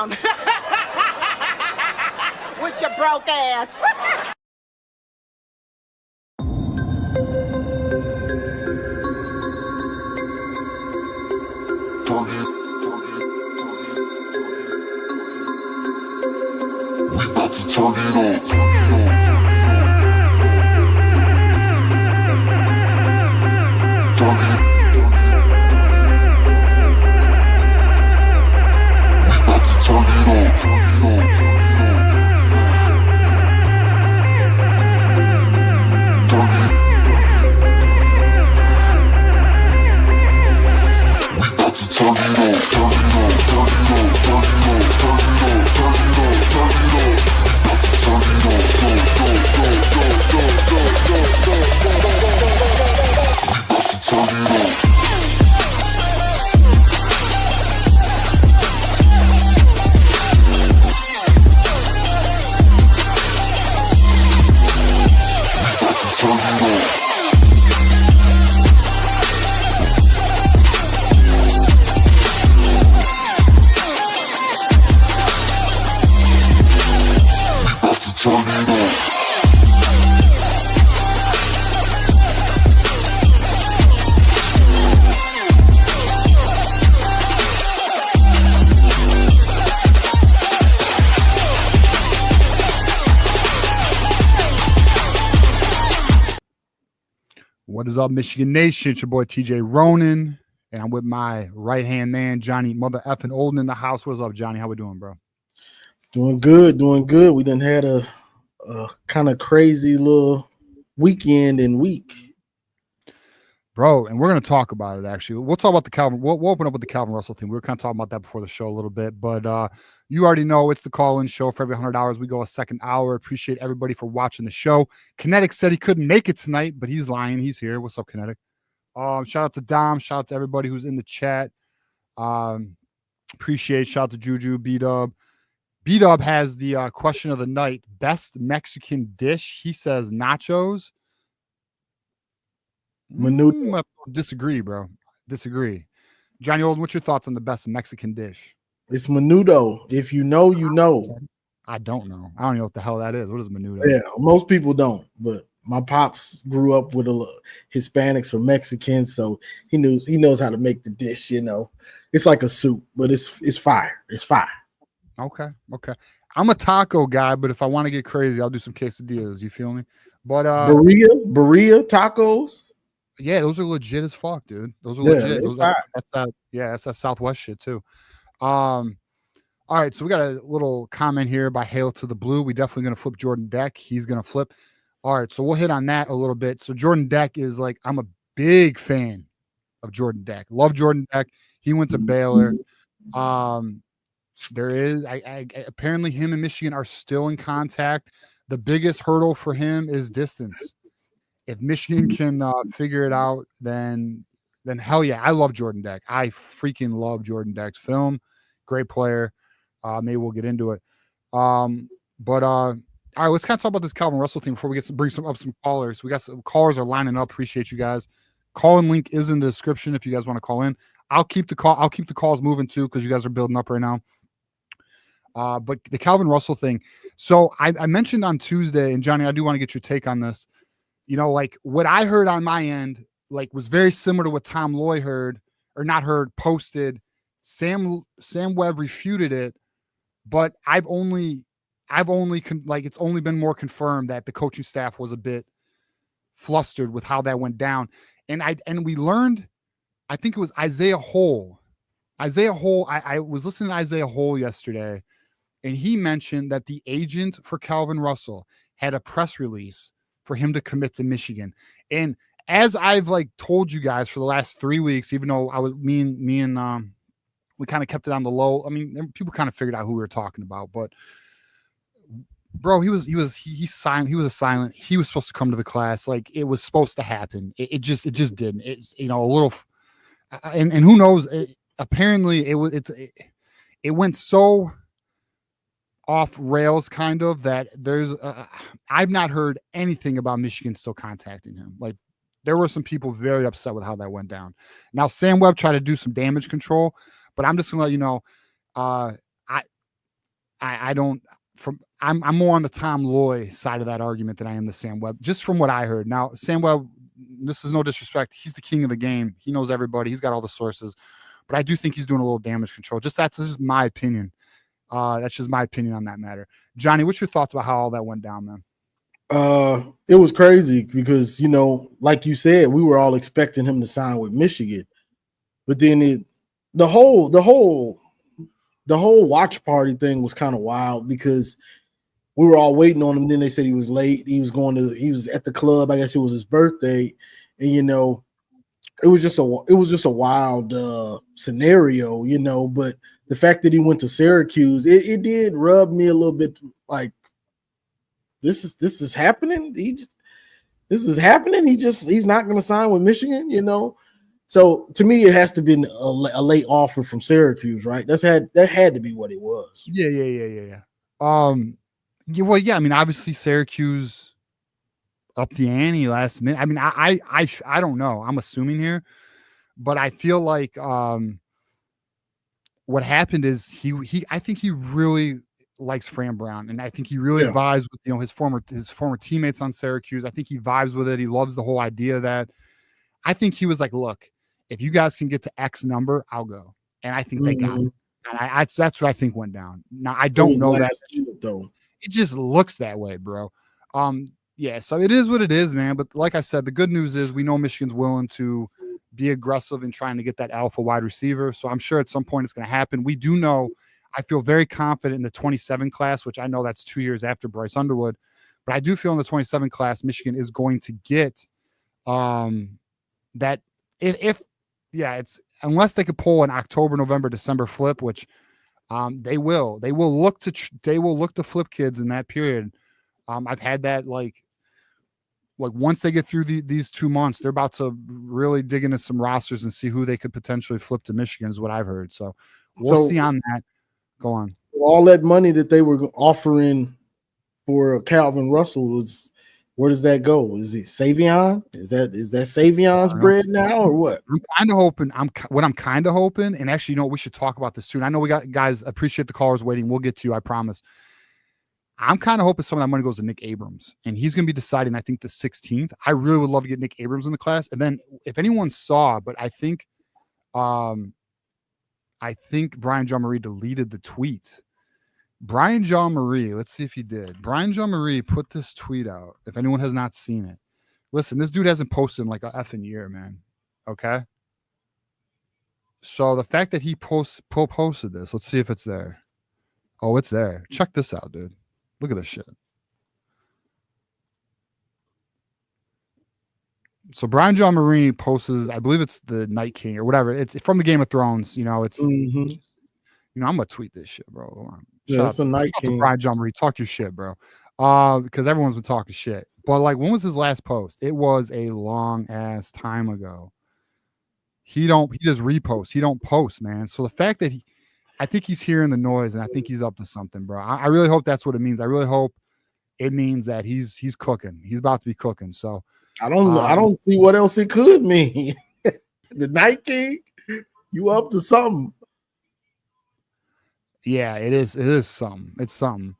down with your broke ass. We about to turn it on. What is up, Michigan Nation? It's your boy TJ Ronin, and I'm with my right-hand man, Johnny Mother Effing Olden in the house. What's up, Johnny? How we doing, bro? Doing good, doing good. We done had a kind of crazy little weekend and week. Bro, and we're going to talk about it, actually. We'll talk about the Calvin. We'll open up with the Calvin Russell thing. We were kind of talking about that before the show a little bit, but you already know it's the call-in show. For every $100, we go a second hour. Appreciate everybody for watching the show. Kinetic said he couldn't make it tonight, but he's lying. He's here. What's up, Kinetic? Shout out to Dom. Shout out to everybody who's in the chat. Appreciate. Shout out to Juju, B-Dub. B-Dub has the question of the night. Best Mexican dish. He says nachos. Menudo. Disagree, bro. Disagree. Johnny Olden, what's your thoughts on the best Mexican dish? It's menudo. If you know, you know. I don't know. I don't even know what the hell that is. What is menudo? Yeah, most people don't. But my pops grew up with Hispanics or Mexicans, so he knows how to make the dish. You know, it's like a soup, but it's fire. It's fire. Okay. I'm a taco guy, but if I want to get crazy, I'll do some quesadillas. You feel me? But birria tacos. Yeah, those are legit as fuck, dude. Those are legit. That's that Southwest shit too. All right, so we got a little comment here by Hail to the Blue. We definitely gonna flip Jordan Deck. He's gonna flip. All right, so we'll hit on that a little bit. So Jordan Deck is like, I'm a big fan of Jordan Deck. Love Jordan Deck. He went to Baylor. There is apparently him and Michigan are still in contact. The biggest hurdle for him is distance. If Michigan can figure it out, then hell yeah. I love Jordan Deck. I freaking love Jordan Deck's film. Great player. Maybe we'll get into it. All right, let's kind of talk about this Calvin Russell thing before we bring some callers. We got some callers are lining up. Appreciate you guys. Call-in link is in the description if you guys want to call in. I'll keep the calls moving too because you guys are building up right now. But the Calvin Russell thing. So I mentioned on Tuesday, and Johnny, I do want to get your take on this. You know, like what I heard on my end, like was very similar to what Tom Loy posted. Sam Webb refuted it, but it's only been more confirmed that the coaching staff was a bit flustered with how that went down. And we learned, I think it was Isaiah Hole. I was listening to Isaiah Hole yesterday, and he mentioned that the agent for Calvin Russell had a press release for him to commit to Michigan. And as I've told you guys for the last 3 weeks, even though me and we kind of kept it on the low. I mean, people kind of figured out who we were talking about, but bro, he was silent. He was silent. He was supposed to come to the class. Like it was supposed to happen. It just didn't. It's, a little, and who knows, apparently it went so off rails kind of that I've not heard anything about Michigan still contacting him. Like there were some people very upset with how that went down. Now Sam Webb tried to do some damage control, but I'm just gonna let you know, I don't. I'm more on the Tom Loy side of that argument than I am the Sam Webb, just from what I heard. Now, Sam Webb, this is no disrespect. He's the king of the game. He knows everybody. He's got all the sources. But I do think he's doing a little damage control. That's just my opinion. That's just my opinion on that matter. Johnny, what's your thoughts about how all that went down, man? It was crazy because, like you said, we were all expecting him to sign with Michigan. But then the whole watch party thing was kind of wild because we were all waiting on him. Then they said he was late. He was at the club. I guess it was his birthday. And, it was just a wild scenario, but the fact that he went to Syracuse, it did rub me a little bit like this is happening. This is happening. He's not going to sign with Michigan, So to me, it has to be a late offer from Syracuse, right? That had to be what it was. Yeah. Well, yeah. I mean, obviously Syracuse up the ante last minute. I mean, I don't know. I'm assuming here, but I feel like what happened is I think he really likes Fran Brown, and I think he really vibes with his former teammates on Syracuse. I think he vibes with it. He loves the whole idea of that. I think he was like, look, if you guys can get to X number, I'll go. And I think they got it. And that's what I think went down. Now I don't know that though. It just looks that way, bro. Yeah, so it is what it is, man. But like I said, the good news is we know Michigan's willing to be aggressive in trying to get that alpha wide receiver. So I'm sure at some point it's going to happen. We do know, I feel very confident in the 27 class, which I know that's 2 years after Bryce Underwood. But I do feel in the 27 class, Michigan is going to get that it's unless they could pull an October, November, December flip, which they will look to flip kids in that period. I've had that like once they get through these 2 months, they're about to really dig into some rosters and see who they could potentially flip to Michigan is what I've heard. So we'll see on that. Go on. All that money that they were offering for Calvin Russell where does that go? Is it Savion? Is that Savion's bread now or what? I'm kind of hoping. I'm kind of hoping, and actually, we should talk about this too. And I know we got guys. Appreciate the callers waiting. We'll get to you. I promise. I'm kind of hoping some of that money goes to Nick Abrams, and he's going to be deciding, I think, the 16th. I really would love to get Nick Abrams in the class. And then if anyone saw, but I think Brian Jean-Marie deleted the tweet. Brian Jean-Marie, let's see if he did. Brian Jean-Marie put this tweet out. If anyone has not seen it, listen, this dude hasn't posted in like a effing year, man. Okay. So the fact that he posted this, let's see if it's there. Oh, it's there. Check this out, dude. Look at this shit. So Brian Jean-Marie posts, I believe it's the Night King or whatever. It's from the Game of Thrones. It's, I'm gonna tweet this shit, bro. It's a Night King. Brian Jean-Marie, talk your shit, bro. Because everyone's been talking shit. But like, when was his last post? It was a long ass time ago. He just reposts. He don't post, man. So the fact that I think he's hearing the noise, and I think he's up to something, bro. I really hope that's what it means. I really hope it means that he's cooking. He's about to be cooking. So I don't see what else it could mean. The Night King, you up to something? Yeah, it is. It is something. It's something.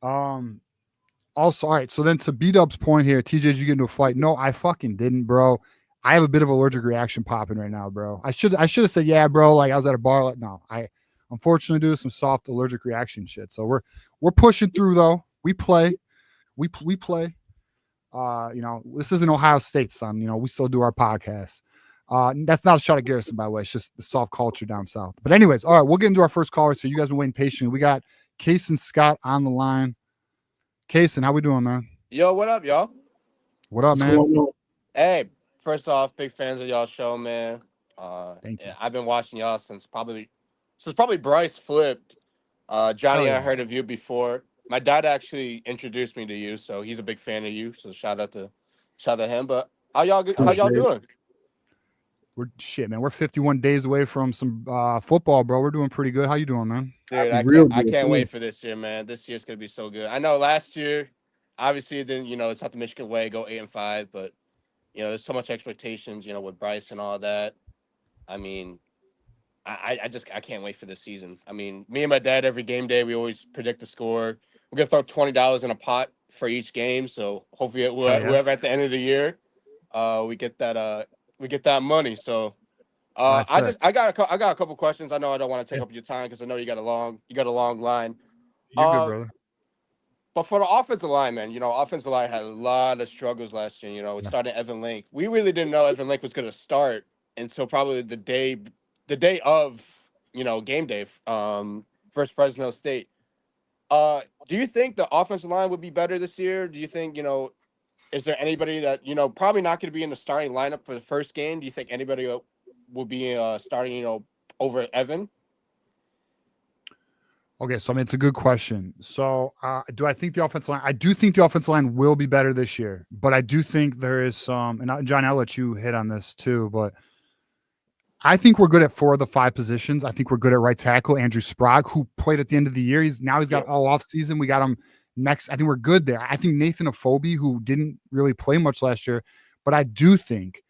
Also, all right. So then to B-Dub's point here, TJ, did you get into a fight? No, I fucking didn't, bro. I have a bit of allergic reaction popping right now, bro. I should have said, yeah, bro. Like I was at a bar. Like, no, I unfortunately do some soft allergic reaction shit. So we're pushing through though. We play. We play. This isn't Ohio State, son. We still do our podcast. That's not a shot at Garrison, by the way. It's just the soft culture down south. But anyways, all right, we'll get into our first caller. So you guys been waiting patiently. We got Kaysen Scott on the line. Kaysen, how we doing, man? Yo, what up, y'all? What up, man? Hey, first off, big fans of y'all show, man. Thank you. I've been watching y'all since probably Bryce flipped. Johnny, I heard of you before. My dad actually introduced me to you, so he's a big fan of you. So shout out to him. But how y'all doing? We're 51 days away from some football, bro. We're doing pretty good. How you doing, man? Dude, I can't wait for this year, man. This year's gonna be so good. I know last year, obviously, it didn't, it's not the Michigan way, go 8-5, but there's so much expectations, with Bryce and all that. I mean, I can't wait for this season. I mean, me and my dad every game day we always predict the score. We're gonna throw $20 in a pot for each game. So hopefully, whoever at the end of the year, we get that money. So I got a couple questions. I know I don't want to take up your time because I know you got a long line. You're good, brother. But for the offensive line, man, offensive line had a lot of struggles last year. It started Evan Link. We really didn't know Evan Link was going to start until probably the day of, game day, versus Fresno State. Do you think the offensive line would be better this year? Do you think, is there anybody that, probably not going to be in the starting lineup for the first game? Do you think anybody will be starting, over Evan? Okay, so I mean, it's a good question. So, do I think the offensive line? I do think the offensive line will be better this year, but I do think there is some. And John, I'll let you hit on this too. But I think we're good at 4 of the 5 positions. I think we're good at right tackle. Andrew Sprague, who played at the end of the year, he's got all off season. We got him next. I think we're good there. I think Nathan Afobe, who didn't really play much last year, but I do think.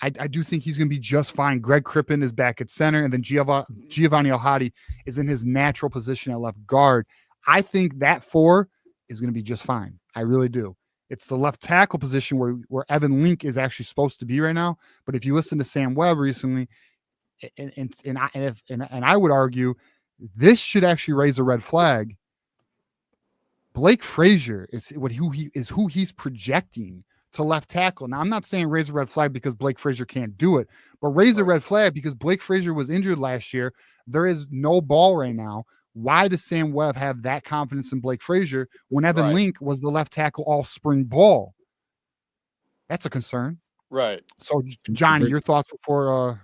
I do think he's going to be just fine. Greg Crippen is back at center, and then Giovanni El-Hadi is in his natural position at left guard. I think that 4 is going to be just fine. I really do. It's the left tackle position where Evan Link is actually supposed to be right now. But if you listen to Sam Webb recently, and I would argue this should actually raise a red flag. Blake Frazier is who he's projecting to left tackle. Now, I'm not saying raise a red flag because Blake Frazier can't do it, but raise a red flag because Blake Frazier was injured last year. There is no ball right now. Why does Sam Webb have that confidence in Blake Frazier when Evan Link was the left tackle all spring ball? That's a concern. Right. So, Johnny, your thoughts before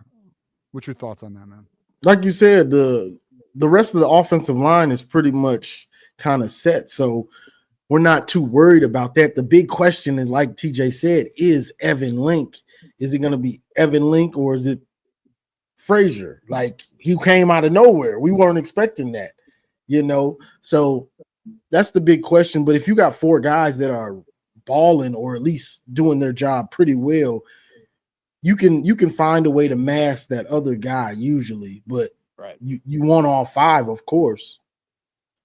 what's your thoughts on that, man? Like you said, the rest of the offensive line is pretty much kind of set. So we're not too worried about that. The big question is, like TJ said, is Evan Link. Is it going to be Evan Link or is it Frazier? Like, he came out of nowhere. We weren't expecting that, So that's the big question. But if you got 4 guys that are balling or at least doing their job pretty well, you can find a way to mask that other guy usually. But you want all 5, of course.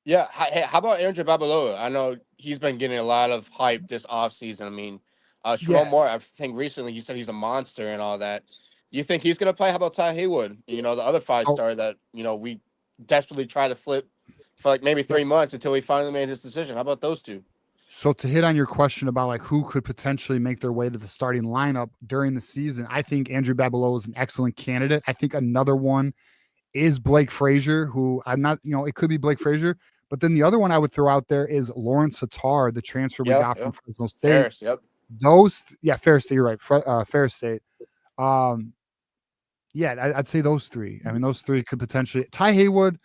Yeah. Hey, how about Andrew Babaloa? I know he's been getting a lot of hype this offseason. I mean, Sherrone Moore, I think recently he said he's a monster and all that. You think he's going to play? How about Ty Haywood? The other 5-star that, we desperately try to flip for like maybe 3 months until he finally made his decision. How about those 2? So to hit on your question about like who could potentially make their way to the starting lineup during the season, I think Andrew Babaloa is an excellent candidate. I think another one is Blake Frazier, who I'm not, it could be Blake Frazier. But then the other one I would throw out there is Lawrence Hattar, the transfer we got from Fresno State. Ferris, Ferris State, you're right. Ferris State. I'd say those 3. I mean, those 3 could potentially. Ty Haywood,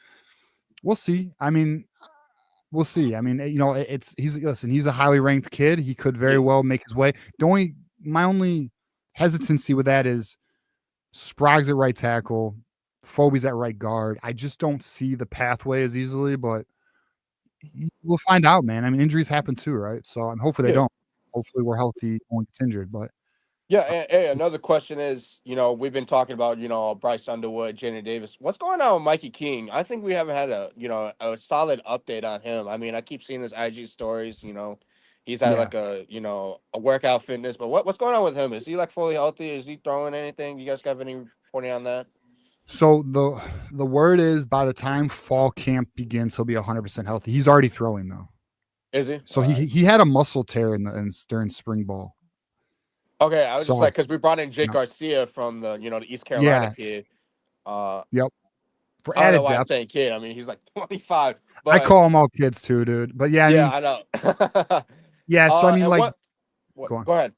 we'll see. I mean, we'll see. I mean, he's a highly ranked kid. He could very well make his way. My only hesitancy with that is Sprague's at right tackle, Fobe's at right guard. I just don't see the pathway as easily, but we'll find out, man. I mean, injuries happen too, right? So hopefully they don't. Hopefully we're healthy when gets injured. But hey, another question is, we've been talking about, Bryce Underwood, Jaden Davis. What's going on with Mikey King? I think we haven't had a solid update on him. I mean, I keep seeing his IG stories. He's had like a workout fitness, but what's going on with him? Is he like fully healthy? Is he throwing anything? You guys have any reporting on that? So the word is by the time fall camp begins, he'll be 100% healthy. He's already throwing though. Is he? So he had a muscle tear during spring ball. Okay, I was just like, because we brought in Jake Garcia from the the East Carolina kid. Yep. For I don't know added why I'm depth, saying kid. I mean, he's like 25. But, I call them all kids too, dude. But I know. Yeah, so I mean, like, go ahead.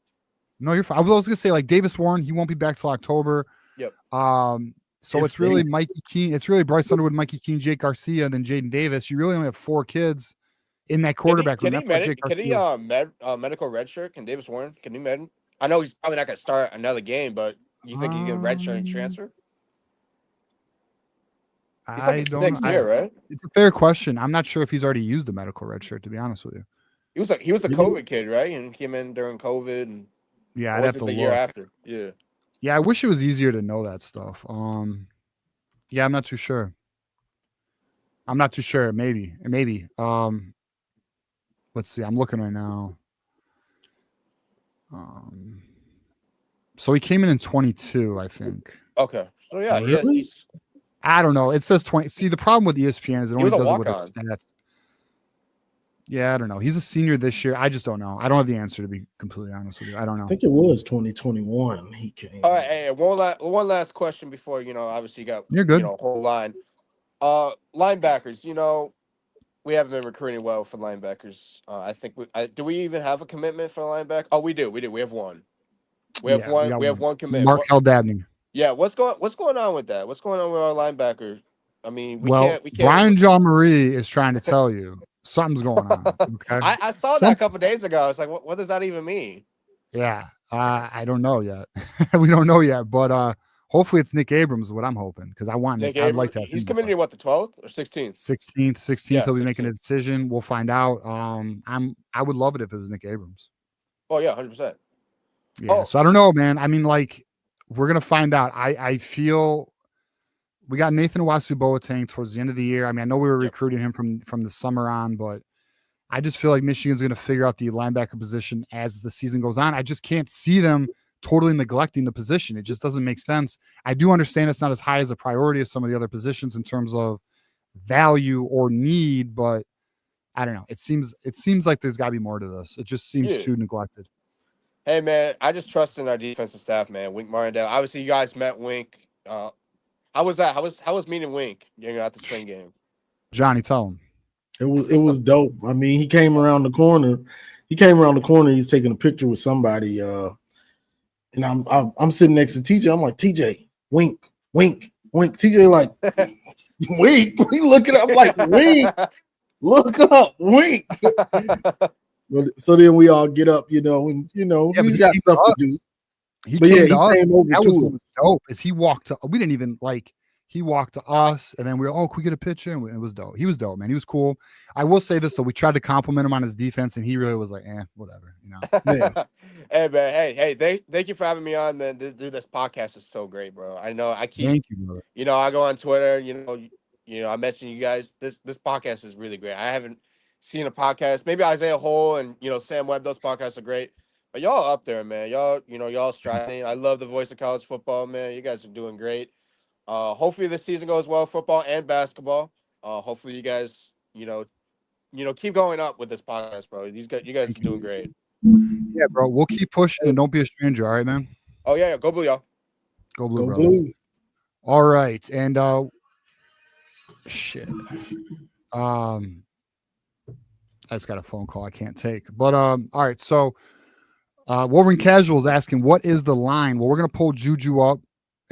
No, you're fine. I was gonna say like Davis Warren, he won't be back till October. Yep. So it's really Mikey Keene. It's really Bryce Underwood, Mikey Keene, Jake Garcia, and then Jaden Davis. You really only have 4 kids in that quarterback room. Can he medical redshirt? Can Davis Warren? Can he med? I know he's probably not gonna start another game, but you think he can redshirt and transfer? He's like sixth year, right? It's a fair question. I'm not sure if he's already used the medical redshirt, to be honest with you. He was a COVID kid, right? And came in during COVID, and I'd have to look. Year after, Yeah, I wish it was easier to know that stuff. Yeah, I'm not too sure. Maybe. Let's see. I'm looking right now. So he came in 22, I think. Okay, so yeah, Really? I don't know. It says 20. See, the problem with ESPN is it He only was a does it with walk-on. stats. Yeah, I don't know. He's a senior this year. I just don't know. I don't have the answer, to be completely honest with you. I don't know. I think it was 2021. He came. All right, hey, one last question before obviously you got You're good. a whole line. Linebackers, we haven't been recruiting well for linebackers. I think do we even have a commitment for a linebacker? Oh, we do. We have one. We have one commitment. Mark Dabney. Yeah, what's going on with that? What's going on with our linebackers? I mean, we can't. Brian John Marie is trying to tell you something's going on. Okay. I saw that a couple days ago. I was like, what does that even mean? Yeah, I don't know yet. We don't know yet, but hopefully it's Nick Abrams is what I'm hoping, because I want Nick. I'd like to have He's him committed to what, the 12th or 16th? 16th. Yeah, He'll be 16th. making a decision. We'll find out. I would love it if it was Nick Abrams. Oh yeah, 100%. Yeah. So I don't know, man. I mean, like, we're gonna find out. I feel we got Nathan Wasu Boateng towards the end of the year. I mean, I know we were recruiting him from the summer on, but I just feel like Michigan's going to figure out the linebacker position as the season goes on. I just can't see them totally neglecting the position. It just doesn't make sense. I do understand it's not as high as a priority as some of the other positions in terms of value or need, but I don't know. It seems like there's got to be more to this. It just seems too neglected. Hey man, I just trust in our defensive staff, man. Wink Martindale. Obviously, you guys met Wink. How was that? How was meeting Wink at the spring game? Johnny, tell him. It was dope. I mean, he came around the corner. He's taking a picture with somebody. And I'm sitting next to TJ. I'm like, TJ, wink. TJ like, wink. We looking up like, wink. Look up, wink. So then we all get up, he's got stuff to do. He came over to us. Dope. Is he walked to? We didn't even like. He walked to us, and then we were, can we get a picture? And it was dope. He was dope, man. He was cool. I will say this, though. We tried to compliment him on his defense, and he really was like, whatever. Yeah. Hey, man. Hey, thank you for having me on, man. This podcast is so great, bro. I know I keep, thank you, brother. I go on Twitter, I mentioned you guys. This podcast is really great. I haven't seen a podcast. Maybe Isaiah Hole and, Sam Webb, those podcasts are great. But y'all up there, man. Y'all striving. I love the voice of college football, man. You guys are doing great. Hopefully this season goes well, football and basketball. Hopefully you guys, keep going up with this podcast, bro. You guys are doing great. Yeah, bro. We'll keep pushing and don't be a stranger. All right, man. Oh yeah. Go Blue, y'all. Go Blue, brother. Blue. All right. And shit. I just got a phone call I can't take. But all right. So Wolverine Casual is asking, what is the line? Well, we're gonna pull Juju up.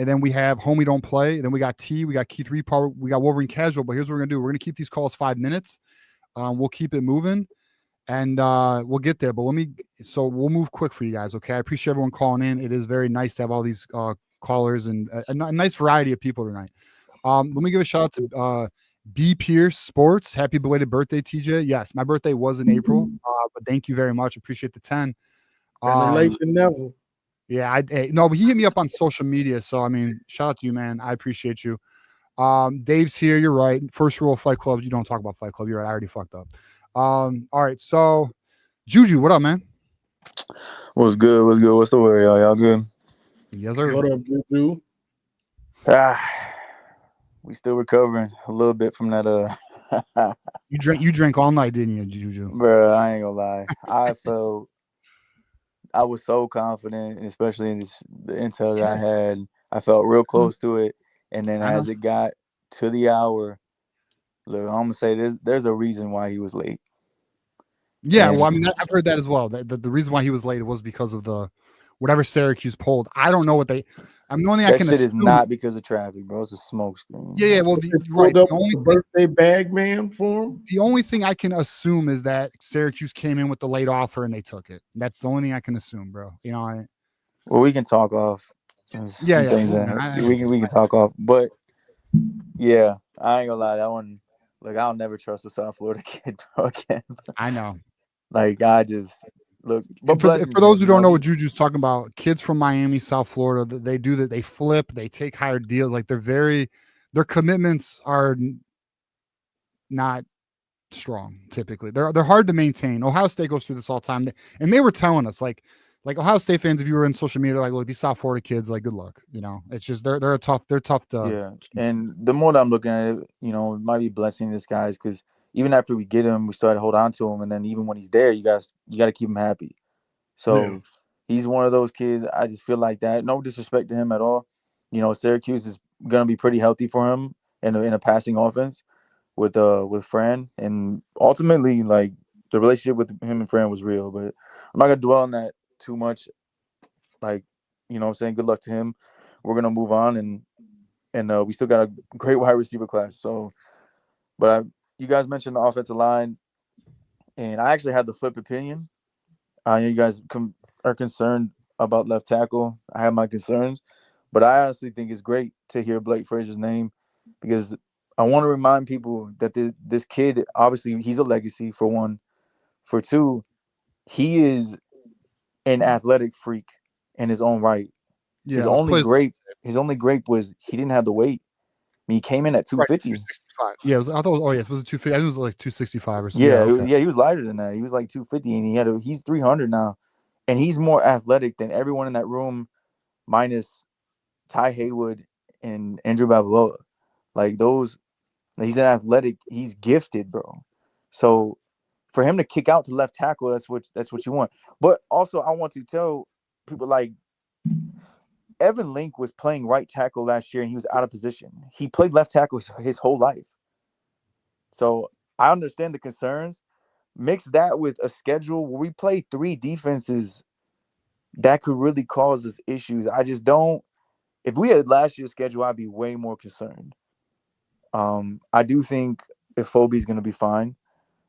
And then we have Homie Don't Play. And then we got T. We got Keith Repart. We got Wolverine Casual. But here's what we're going to do. We're going to keep these calls 5 minutes. We'll keep it moving. And we'll get there. But we'll move quick for you guys, okay? I appreciate everyone calling in. It is very nice to have all these callers and a nice variety of people tonight. Let me give a shout out to B. Pierce Sports. Happy belated birthday, TJ. Yes, my birthday was in April. But thank you very much. Appreciate the 10. Better late than never. Yeah, no, but he hit me up on social media. So, I mean, shout out to you, man. I appreciate you. Dave's here. You're right. First rule of Fight Club, you don't talk about Fight Club. You're right. I already fucked up. All right. So, Juju, what up, man? What's good? What's the word, y'all? Y'all good? Yes, sir. What up, Juju? We still recovering a little bit from that. You drank all night, didn't you, Juju? Bro, I ain't gonna lie. I was so confident, especially in the intel that I had. I felt real close to it. And then as it got to the hour, look, I'm going to say there's a reason why he was late. Yeah, well, I mean, I've heard that as well. The reason why he was late was because of whatever Syracuse pulled. I don't know what they – I'm the only thing I can assume. That shit is not because of traffic, bro. It's a smoke screen. Yeah, well, the only birthday bag man for him. The only thing I can assume is that Syracuse came in with the late offer and they took it. That's the only thing I can assume, bro. Well, we can talk off. Yeah. We can talk off. But, yeah, I ain't gonna lie. That one, look, I'll never trust a South Florida kid, bro, again. I know. Like, I just – look, but for those who don't know what Juju's talking about, kids from Miami, South Florida, they do that. They flip, they take higher deals. Like they're very their commitments are not strong. Typically, they're hard to maintain. Ohio State goes through this all the time, and they were telling us like Ohio State fans, if you were in social media, like, look, these South Florida kids, like, good luck. It's just they're tough to. Yeah, and the more that I'm looking at it, it might be a blessing in disguise because even after we get him, we start to hold on to him, and then even when he's there, you got to keep him happy. So he's one of those kids. I just feel like that. No disrespect to him at all. Syracuse is gonna be pretty healthy for him in a passing offense with Fran, and ultimately, like, the relationship with him and Fran was real. But I'm not gonna dwell on that too much. Like, I'm saying, good luck to him. We're gonna move on, and we still got a great wide receiver class. So, but you guys mentioned the offensive line, and I actually have the flip opinion. I know you guys are concerned about left tackle. I have my concerns, but I honestly think it's great to hear Blake Frazier's name because I want to remind people that this kid, obviously, he's a legacy, for one. For two, he is an athletic freak in his own right. Yeah, his only gripe was he didn't have the weight. I mean, he came in at 250. 265. Yeah, I thought it was 250. I think it was like 265 or something. Yeah, he was lighter than that. He was like 250, and he's 300 now, and he's more athletic than everyone in that room, minus Ty Haywood and Andrew Babalola. Like those. He's an athletic. He's gifted, bro. So for him to kick out to left tackle, that's what you want. But also, I want to tell people, like, Evan Link was playing right tackle last year, and he was out of position. He played left tackle his whole life. So I understand the concerns. Mix that with a schedule where we play 3 defenses that could really cause us issues. I just don't. If we had last year's schedule, I'd be way more concerned. I do think Ifobi's going to be fine.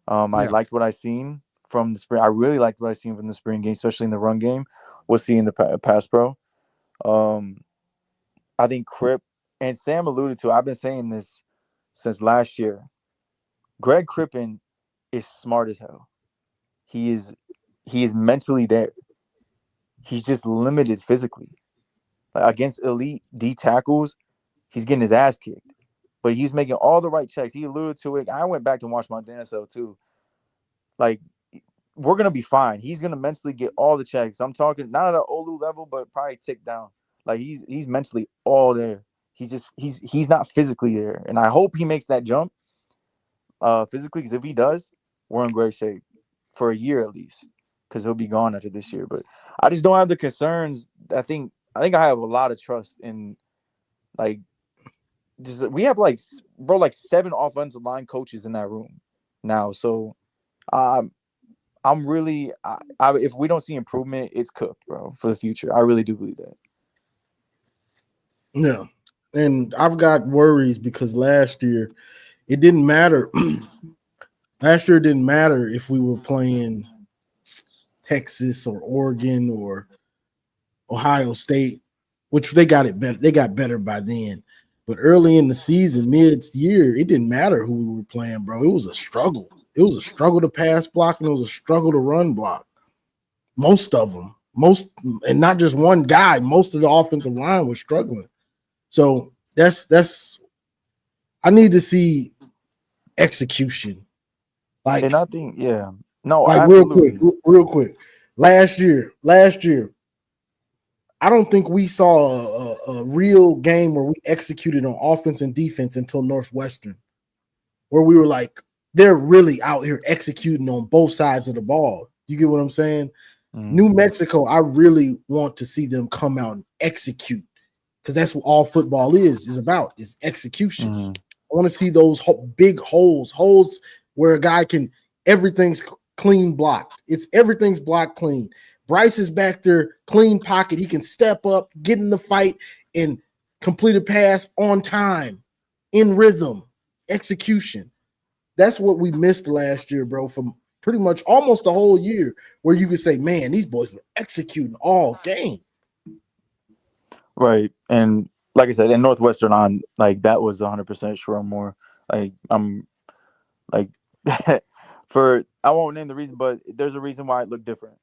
I liked what I seen from the spring. I really liked what I seen from the spring game, especially in the run game. We'll see in the pass pro. I think Kripp, and Sam alluded to, I've been saying this since last year. Greg Crippen is smart as hell. He is mentally there. He's just limited physically. Like, against elite D tackles, he's getting his ass kicked. But he's making all the right checks. He alluded to it. I went back to watch my DNSL too. Like, we're gonna be fine. He's gonna mentally get all the checks. I'm talking not at an Olu level, but probably tick down. Like, he's mentally all there. He's not physically there, and I hope he makes that jump physically, because if he does, we're in great shape for a year at least, because he'll be gone after this year. But I just don't have the concerns. I think I have a lot of trust in, like, we have like 7 offensive line coaches in that room now. So I'm really if we don't see improvement, it's cooked, bro, for the future. I really do believe that. Yeah. And I've got worries because last year it didn't matter. Last year it didn't matter if we were playing Texas or Oregon or Ohio State, which they got it better. They got better by then. But early in the season, mid-year, it didn't matter who we were playing, bro. It was a struggle. It was a struggle to pass block, and it was a struggle to run block. Most of them. And not just one guy. Most of the offensive line was struggling. So that's I need to see execution. Like, and I think, yeah. No, like absolutely. real quick. Last year, I don't think we saw a real game where we executed on offense and defense until Northwestern, where we were like, they're really out here executing on both sides of the ball. You get what I'm saying? New Mexico, I really want to see them come out and execute, because that's what all football is about, is execution. I want to see those big holes where a guy can, everything's clean blocked. Everything's blocked clean. Bryce is back there, clean pocket. He can step up, get in the fight, and complete a pass on time, in rhythm, execution. That's what we missed last year, bro, from pretty much almost the whole year, where you could say, man, these boys were executing all game. Right. And like I said, in Northwestern, that was 100% sure more. Like, I'm like, I won't name the reason, but there's a reason why it looked different.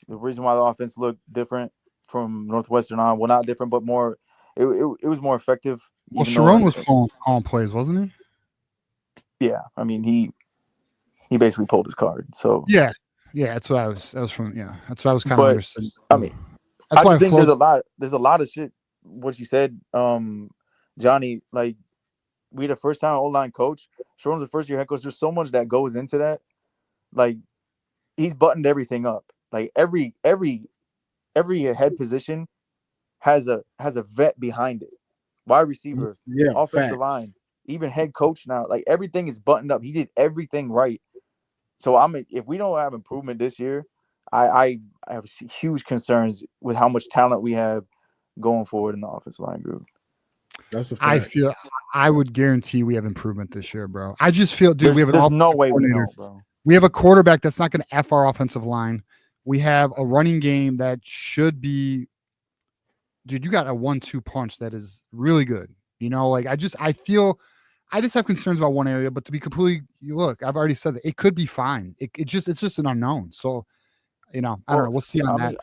The reason why the offense looked different from Northwestern on, well, not different, but more, it was more effective. Well, Sharon was calling plays, wasn't he? Yeah, I mean he basically pulled his card. So yeah, that's what I was. That was from that's what I was kind of But, understanding. I mean, that's I why just think there's a lot of shit. What you said, Johnny, like we the first time O-line coach. Sharon's the first year head coach. There's so much that goes into that. Like he's buttoned everything up. Like every head position has a vet behind it. Wide receiver, offensive line, even head coach now. Like everything is buttoned up. He did everything right. So if we don't have improvement this year, I have huge concerns with how much talent we have going forward in the offensive line group. That's a fact. I would guarantee we have improvement this year, bro. I just feel, dude, there's no way we don't, bro. We have a quarterback that's not going to F our offensive line. We have a running game that should be, dude, you got a 1-2 punch that is really good. You know, like I just have concerns about one area, but to be completely, look, I've already said that it could be fine. It's just an unknown. So, I don't know. We'll see on that.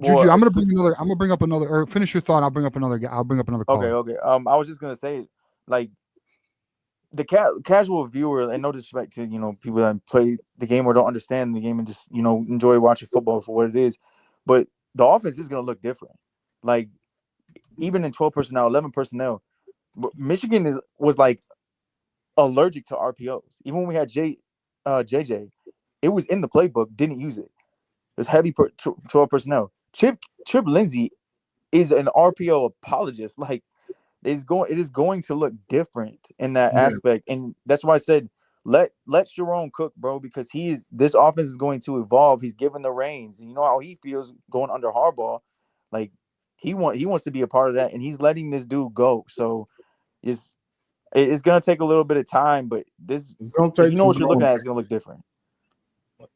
Juju, I'm gonna bring up another, or finish your thought. I'll bring up another call. Okay. I was just gonna say, like, the casual viewer, and no disrespect to people that play the game or don't understand the game and just enjoy watching football for what it is, but the offense is gonna look different. Like even in 12 personnel, 11 personnel, Michigan was like allergic to RPOs. Even when we had JJ, it was in the playbook, didn't use it. It was heavy 12 personnel. Chip Lindsey is an RPO apologist. Like it is going to look different in that aspect, and that's why I said let Sharon cook, bro, because this offense is going to evolve. He's given the reins, and you know how he feels going under Harbaugh. Like he wants to be a part of that, and he's letting this dude go. So it's gonna take a little bit of time, but this what you're looking at is gonna look different.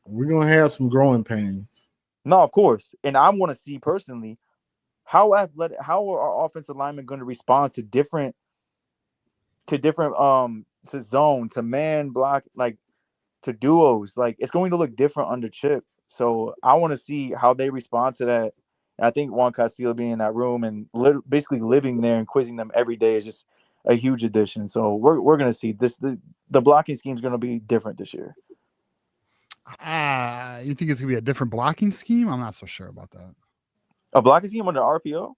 We're gonna have some growing pains. No, of course, and I want to see personally how are our offensive linemen going to respond to different to zone, to man block, like to duos. Like it's going to look different under Chip. So I want to see how they respond to that. And I think Juan Castillo being in that room and basically living there and quizzing them every day is just a huge addition. So we're going to see this. The blocking scheme is going to be different this year. You think it's going to be a different blocking scheme? I'm not so sure about that. A blocking scheme under RPO?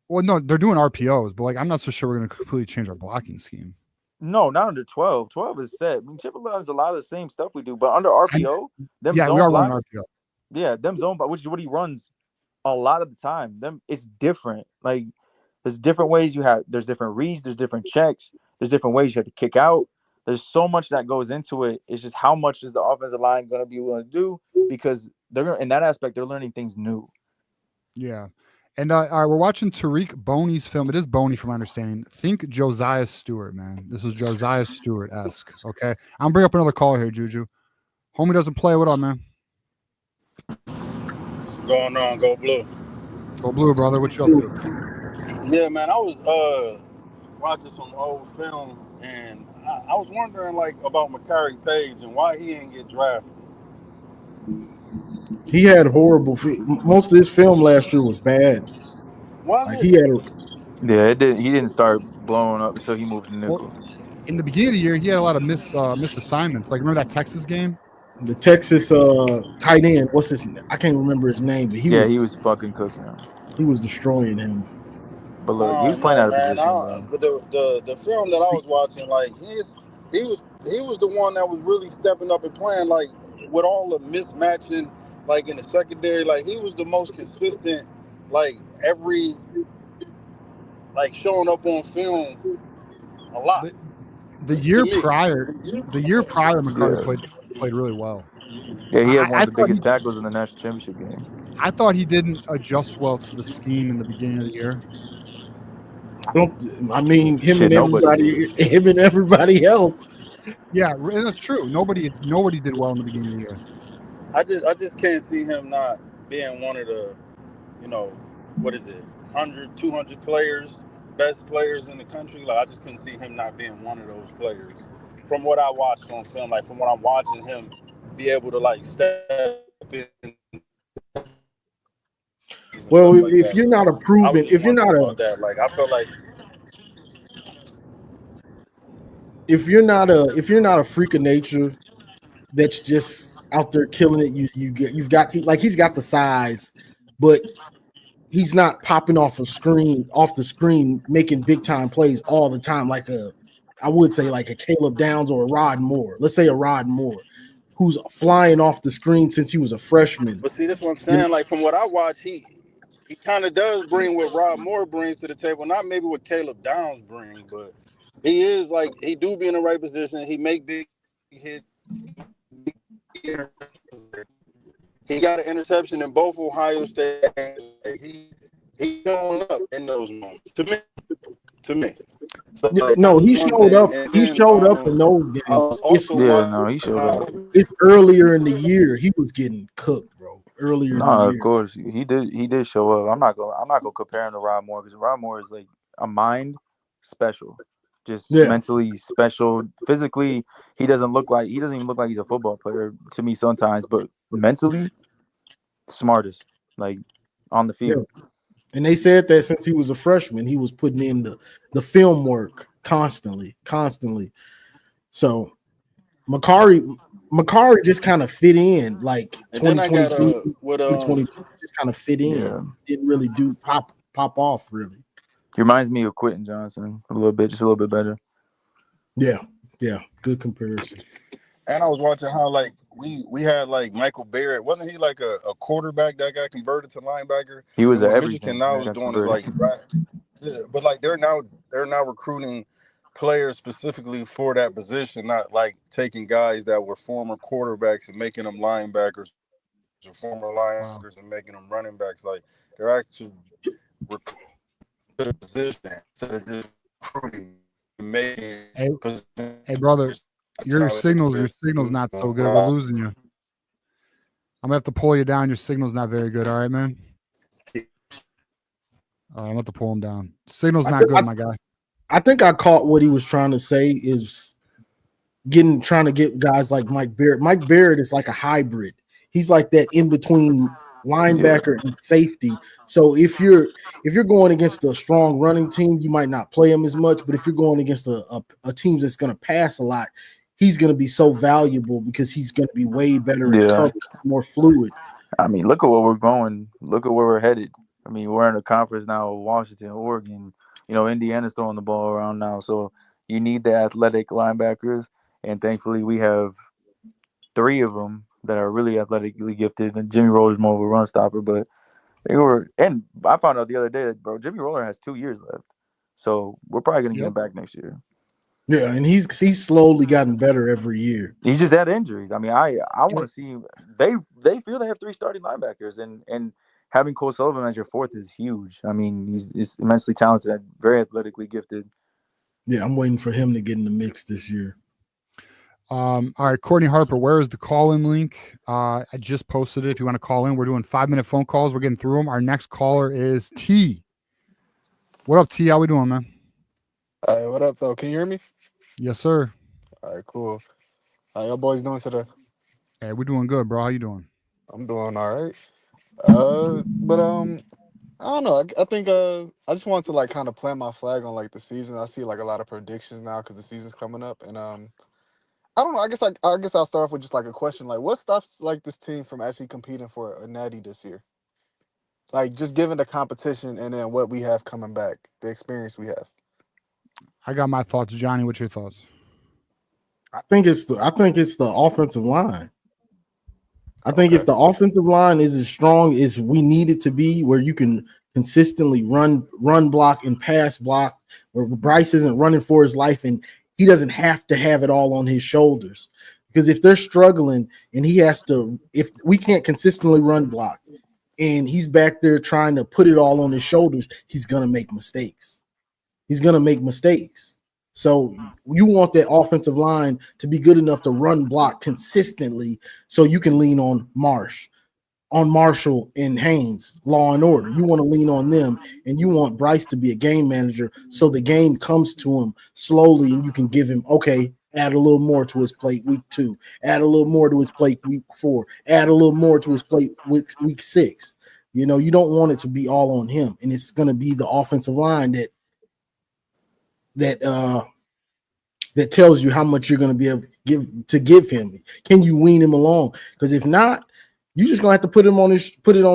Well, no, they're doing RPOs, but like I'm not so sure we're going to completely change our blocking scheme. No, not under 12. 12 is set. I mean, Chip loves a lot of the same stuff we do, but under RPO, we are running RPO. Yeah, them zone blocks, which is what he runs a lot of the time. It's different. Like there's different ways there's different reads, there's different checks, there's different ways you have to kick out. There's so much that goes into it. It's just how much is the offensive line going to be willing to do, because in that aspect they're learning things new. Yeah. And all right, we're watching Tariq Boney's film. It is Boney from my understanding. Think Josiah Stewart, man. This was Josiah Stewart-esque. Okay. I'm bring up another call here, Juju. Homie doesn't play. What up, man? What's going on? Go Blue. Go Blue, brother. What you up to? Yeah, man. I was watching some old film, and I was wondering about Makari Page and why he didn't get drafted. He had horrible. Most of his film last year was bad. Was it? He didn't start blowing up until he moved to nickel. In the beginning of the year, he had a lot of missed assignments. Like remember that Texas game? The Texas tight end. What's his name? I can't remember his name, but he was fucking cooking him. He was destroying him. But look, he was playing out of position. But the film that I was watching, he was the one that was really stepping up and playing with all the mismatching. In the secondary, he was the most consistent, showing up on film a lot. The year prior, McCarty played really well. Yeah, he had one of the biggest tackles in the national championship game. I thought he didn't adjust well to the scheme in the beginning of the year. Him and everybody else. Yeah, that's true. Nobody did well in the beginning of the year. I just can't see him not being one of the, 100, 200 players, best players in the country. I just couldn't see him not being one of those players. From what I watched on film, from what I'm watching him be able to step in and Well, stuff like if that. you're not a I was proven, just wondering about that. Like, I feel like if you're not a freak of nature that's just out there killing it, you've got he's got the size, but he's not popping off the screen, making big time plays all the time, I would say like a Caleb Downs or a Rod Moore. Let's say a Rod Moore, who's flying off the screen since he was a freshman. but see, that's what I'm You know, saying. Like, from what I watch, he kind of does bring what Rob Moore brings to the table. Not maybe what Caleb Downs brings, but he is like he do be in the right position. He make big hits. He got an interception in both Ohio State games. He showing up in those moments. To me. So, like, no, he one showed thing. up. And He then showed up in those I was games. also he showed up. It's earlier in the year. He was getting cooked, bro. Earlier in the No, year. of course he did show up. I'm not gonna compare him to Rod Moore because Rod Moore is like a mind special, just mentally special. Physically, he doesn't even look like he's a football player to me sometimes, but mentally, smartest, like on the field. Yeah. And they said that since he was a freshman, he was putting in the film work constantly. So Makari just kind of fit in, like 2023, 2022, just kind of fit in. Yeah. Didn't really do pop off really. He reminds me of Quentin Johnson a little bit, just a little bit better. Yeah, good comparison. And I was watching how like we had like Michael Barrett. Wasn't he like a quarterback that got converted to linebacker? He was and what everything. Michigan now is doing is like, but like they're now recruiting players specifically for that position, not like taking guys that were former quarterbacks and making them linebackers or former linebackers and making them running backs. Like they're actually recruiting the position instead of just recruiting and making. Hey, brother. Your signal's not so good. We're losing you. I'm gonna have to pull you down. Your signal's not very good. All right, man. I'm gonna have to pull him down. Signal's not good, my guy. I think I caught what he was trying to say is trying to get guys like Mike Barrett. Mike Barrett is like a hybrid. He's like that in between linebacker and safety. So if you're going against a strong running team, you might not play him as much. But if you're going against a team that's going to pass a lot, he's going to be so valuable because he's going to be way better at coverage, more fluid. I mean, look at where we're going. Look at where we're headed. I mean, we're in a conference now, Washington, Oregon. You know, Indiana's throwing the ball around now. So you need the athletic linebackers. And thankfully, we have 3 of them that are really athletically gifted. And Jimmy Roller's more of a run stopper. But they were – and I found out the other day that, bro, Jimmy Roller has 2 years left. So we're probably going to get him back next year. Yeah, and he's slowly gotten better every year. He's just had injuries. I mean, I want to see – they feel they have 3 starting linebackers. And having Cole Sullivan as your 4th is huge. I mean, he's immensely talented, very athletically gifted. Yeah, I'm waiting for him to get in the mix this year. All right, Courtney Harper, where is the call-in link? I just posted it. If you want to call in, we're doing 5-minute phone calls. We're getting through them. Our next caller is T. What up, T? How we doing, man? What up, though? Can you hear me? Yes, sir. All right, cool. How y'all boys doing today? Hey, we're doing good, bro. How you doing? I'm doing all right. But I don't know. I think I just want to like kind of plant my flag on like the season. I see like a lot of predictions now because the season's coming up, and I don't know. I guess I'll start off with just like a question. Like, what stops like this team from actually competing for a natty this year? Like, just given the competition and then what we have coming back, the experience we have. I got my thoughts, Johnny. What's your thoughts? I think it's the offensive line. I think if the offensive line is as strong as we need it to be, where you can consistently run block and pass block, where Bryce isn't running for his life and he doesn't have to have it all on his shoulders. Because if they're struggling and if we can't consistently run block and he's back there trying to put it all on his shoulders, he's going to make mistakes. So you want that offensive line to be good enough to run block consistently so you can lean on Marshall and Haynes, Law and Order. You want to lean on them, and you want Bryce to be a game manager so the game comes to him slowly and you can give him, okay, add a little more to his plate week 2, add a little more to his plate week 4, add a little more to his plate week 6. You know, you don't want it to be all on him, and it's going to be the offensive line that tells you how much you're going to be able to give him. Can you wean him along? Because if not, you just gonna have to put it on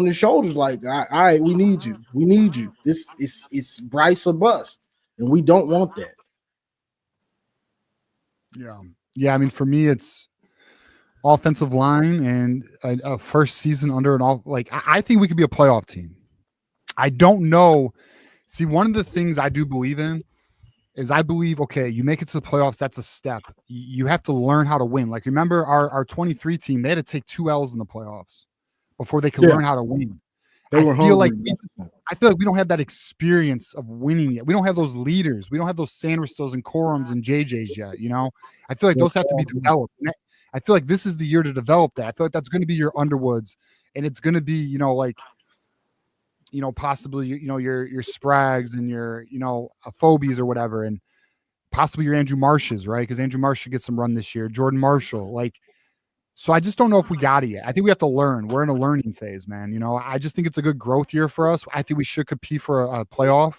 his shoulders. Like, all right, we need you. We need you. This is it's Bryce or bust, and we don't want that. Yeah. I mean, for me, it's offensive line and a first season under an all. Like, I think we could be a playoff team. I don't know. See, one of the things I do believe in is I believe, okay, you make it to the playoffs, that's a step. You have to learn how to win. Like, remember our 23 team, they had to take 2 L's in the playoffs before they could learn how to win. I feel like we don't have that experience of winning yet. We don't have those leaders. We don't have those Sandersons and Corums and JJs yet, you know? I feel like those have to be developed. And I feel like this is the year to develop that. I feel like that's going to be your Underwoods, and it's going to be, you know, like, you know, possibly, you know, your Sprags and your, you know, Phobies or whatever, and possibly your Andrew Marshes, right? Because Andrew Marsh should get some run this year. Jordan Marshall, like, so I just don't know if we got it yet. I think we have to learn. We're in a learning phase, man. You know, I just think it's a good growth year for us. I think we should compete for a playoff,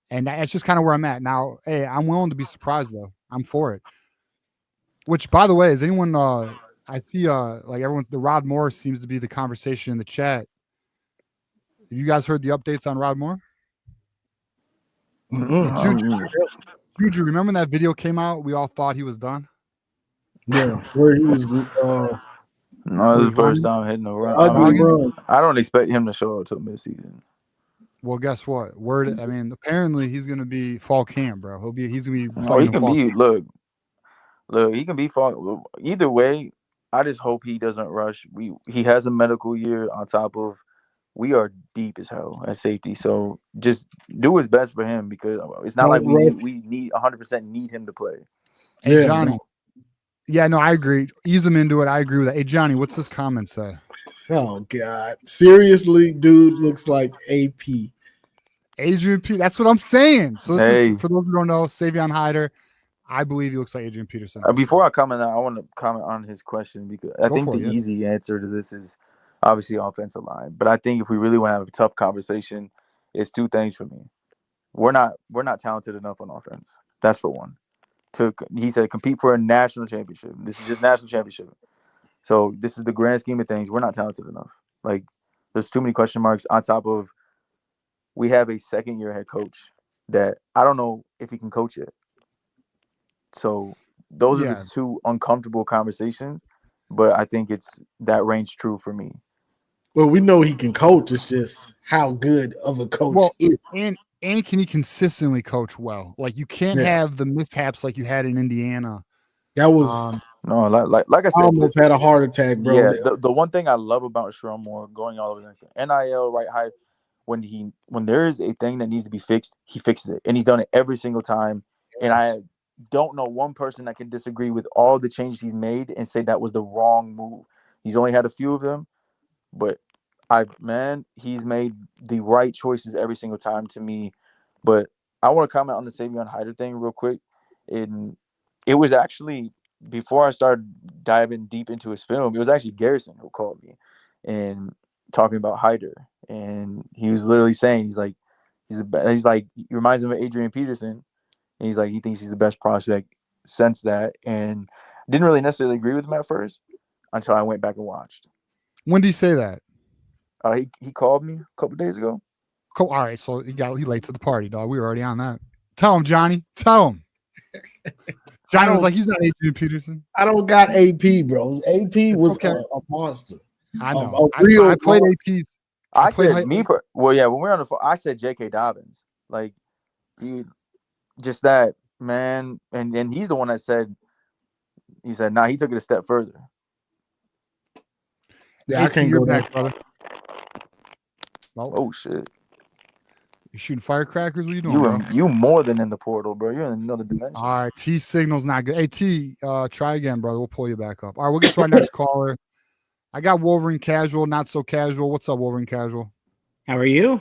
and that's just kind of where I'm at now. Hey, I'm willing to be surprised though. I'm for it. Which, by the way, is anyone? I see, like the Rod Moore seems to be the conversation in the chat. Have you guys heard the updates on Rod Moore? Juju, remember when that video came out? We all thought he was done. Yeah, where he was. No, it was the first time hitting the run. I don't expect him to show up till midseason. Well, guess what? I mean, apparently he's gonna be fall camp, bro. He's gonna be. Oh, he can be. Look, he can be fall. Either way, I just hope he doesn't rush. He has a medical year on top of. We are deep as hell at safety, so just do his best for him, because it's not like we need 100% need him to play. Hey, Johnny. Yeah, no, I agree. Ease him into it. I agree with that. Hey, Johnny, what's this comment say? Oh God, seriously, dude looks like AP. Adrian Peterson. That's what I'm saying. So this is, for those who don't know, Savion Hyder. I believe he looks like Adrian Peterson. Before I comment, I want to comment on his question, because I think the easy answer to this is obviously offensive line. But I think if we really want to have a tough conversation, it's 2 things for me. We're not talented enough on offense. That's for one. He said compete for a national championship. This is just national championship. So this is the grand scheme of things. We're not talented enough. Like, there's too many question marks on top of we have a second-year head coach that I don't know if he can coach it. So those are the 2 uncomfortable conversations. But I think that range true for me. Well, we know he can coach. It's just how good of a coach is. And can he consistently coach well? Like, you can't have the mishaps like you had in Indiana. That was no, like I said, I almost had a heart attack, bro. Yeah, the one thing I love about Sherrone Moore going all over the NIL, right? High, when there is a thing that needs to be fixed, he fixes it, and he's done it every single time. And I don't know one person that can disagree with all the changes he's made and say that was the wrong move. He's only had a few of them, but he's made the right choices every single time to me. But I want to comment on the Savion Hyder thing real quick. It was actually, before I started diving deep into his film, it was actually Garrison who called me and talking about Hyder. And he was literally saying, he's like, he reminds him of Adrian Peterson. And he's like, he thinks he's the best prospect since that. And didn't really necessarily agree with him at first until I went back and watched. When did he say that? He called me a couple days ago. Cool. All right, so he late to the party, dog. We were already on that. Tell him, Johnny. Tell him. Johnny was like, he's not Adrian Peterson. I don't got AP, bro. AP was a monster. I know. I played APs. When we were on the phone, I said J.K. Dobbins. Like, just that, man. And he's the one that said, he took it a step further. Yeah, I can't go back, brother. Oh, shit. You shooting firecrackers? What are you doing, bro? You more than in the portal, bro. You're in another dimension. All right, T signal's not good. Hey, T, try again, brother. We'll pull you back up. All right, we'll get to our next caller. I got Wolverine Casual, not so casual. What's up, Wolverine Casual? How are you?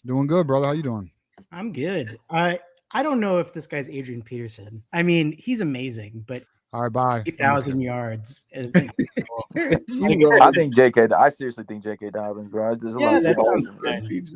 Doing good, brother. How you doing? I'm good. I don't know if this guy's Adrian Peterson. I mean, he's amazing, but All right, bye. 3,000 yards. I think J.K. I seriously think J.K. Dobbins, bro. There's a lot of that balls sounds in fine. TJ.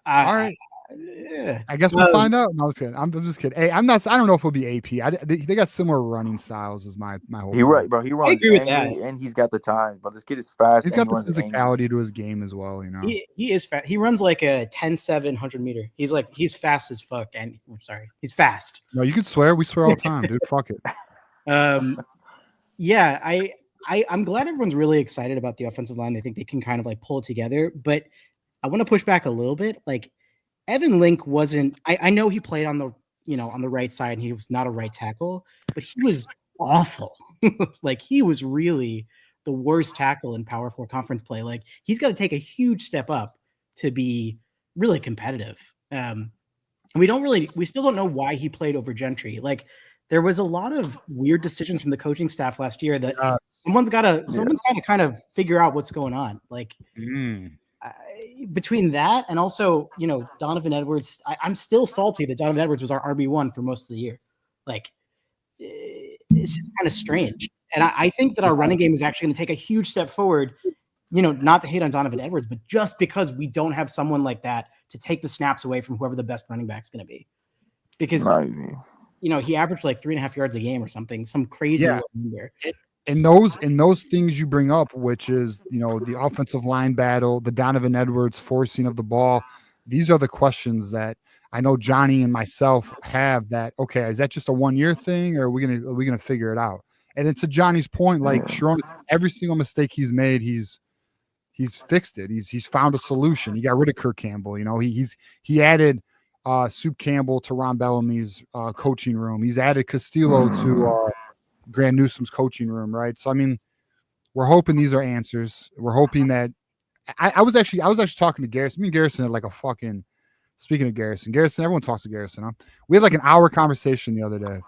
All right. Yeah. I guess we'll find out. No, I was kidding. I'm just kidding. Hey, I don't know if it'll be AP. They got similar running styles as my whole. He right, bro. He runs agree with angry, and he's got the time. But this kid is fast. He's and got he the runs physicality angry. to his game as well. You know, He is fast. He runs like a 10-7 100-meter. He's fast as fuck. And I'm sorry, he's fast. No, you can swear. We swear all the time, dude. Fuck it. Yeah, I'm glad everyone's really excited about the offensive line. They think they can kind of like pull it together, but I want to push back a little bit. Like Evan Link wasn't. I know he played on the right side and he was not a right tackle, but he was awful. Like he was really the worst tackle in Power 4 conference play. Like he's got to take a huge step up to be really competitive. And we still don't know why he played over Gentry. Like there was a lot of weird decisions from the coaching staff last year that someone's got to kind of figure out what's going on. Like between that and also, Donovan Edwards, I'm still salty that Donovan Edwards was our RB1 for most of the year. Like it's just kind of strange. And I think that our running game is actually going to take a huge step forward, not to hate on Donovan Edwards, but just because we don't have someone like that to take the snaps away from whoever the best running back is going to be. Because, he averaged like 3.5 yards a game or something, some crazy number. And those things you bring up, which is, the offensive line battle, the Donovan Edwards forcing of the ball, these are the questions that I know Johnny and myself have. That, okay, is that just a 1-year thing, or are we gonna figure it out? And then to Johnny's point, like Sharon, every single mistake he's made, he's fixed it. He's found a solution. He got rid of Kirk Campbell. He added Soup Campbell to Ron Bellamy's coaching room. He's added Castillo to Grant Newsom's coaching room, right? So I mean, we're hoping these are answers. We're hoping that I was actually talking to Garrison. Me and Garrison had like a fucking. Speaking of Garrison, everyone talks to Garrison. Huh? We had like an hour conversation the other day,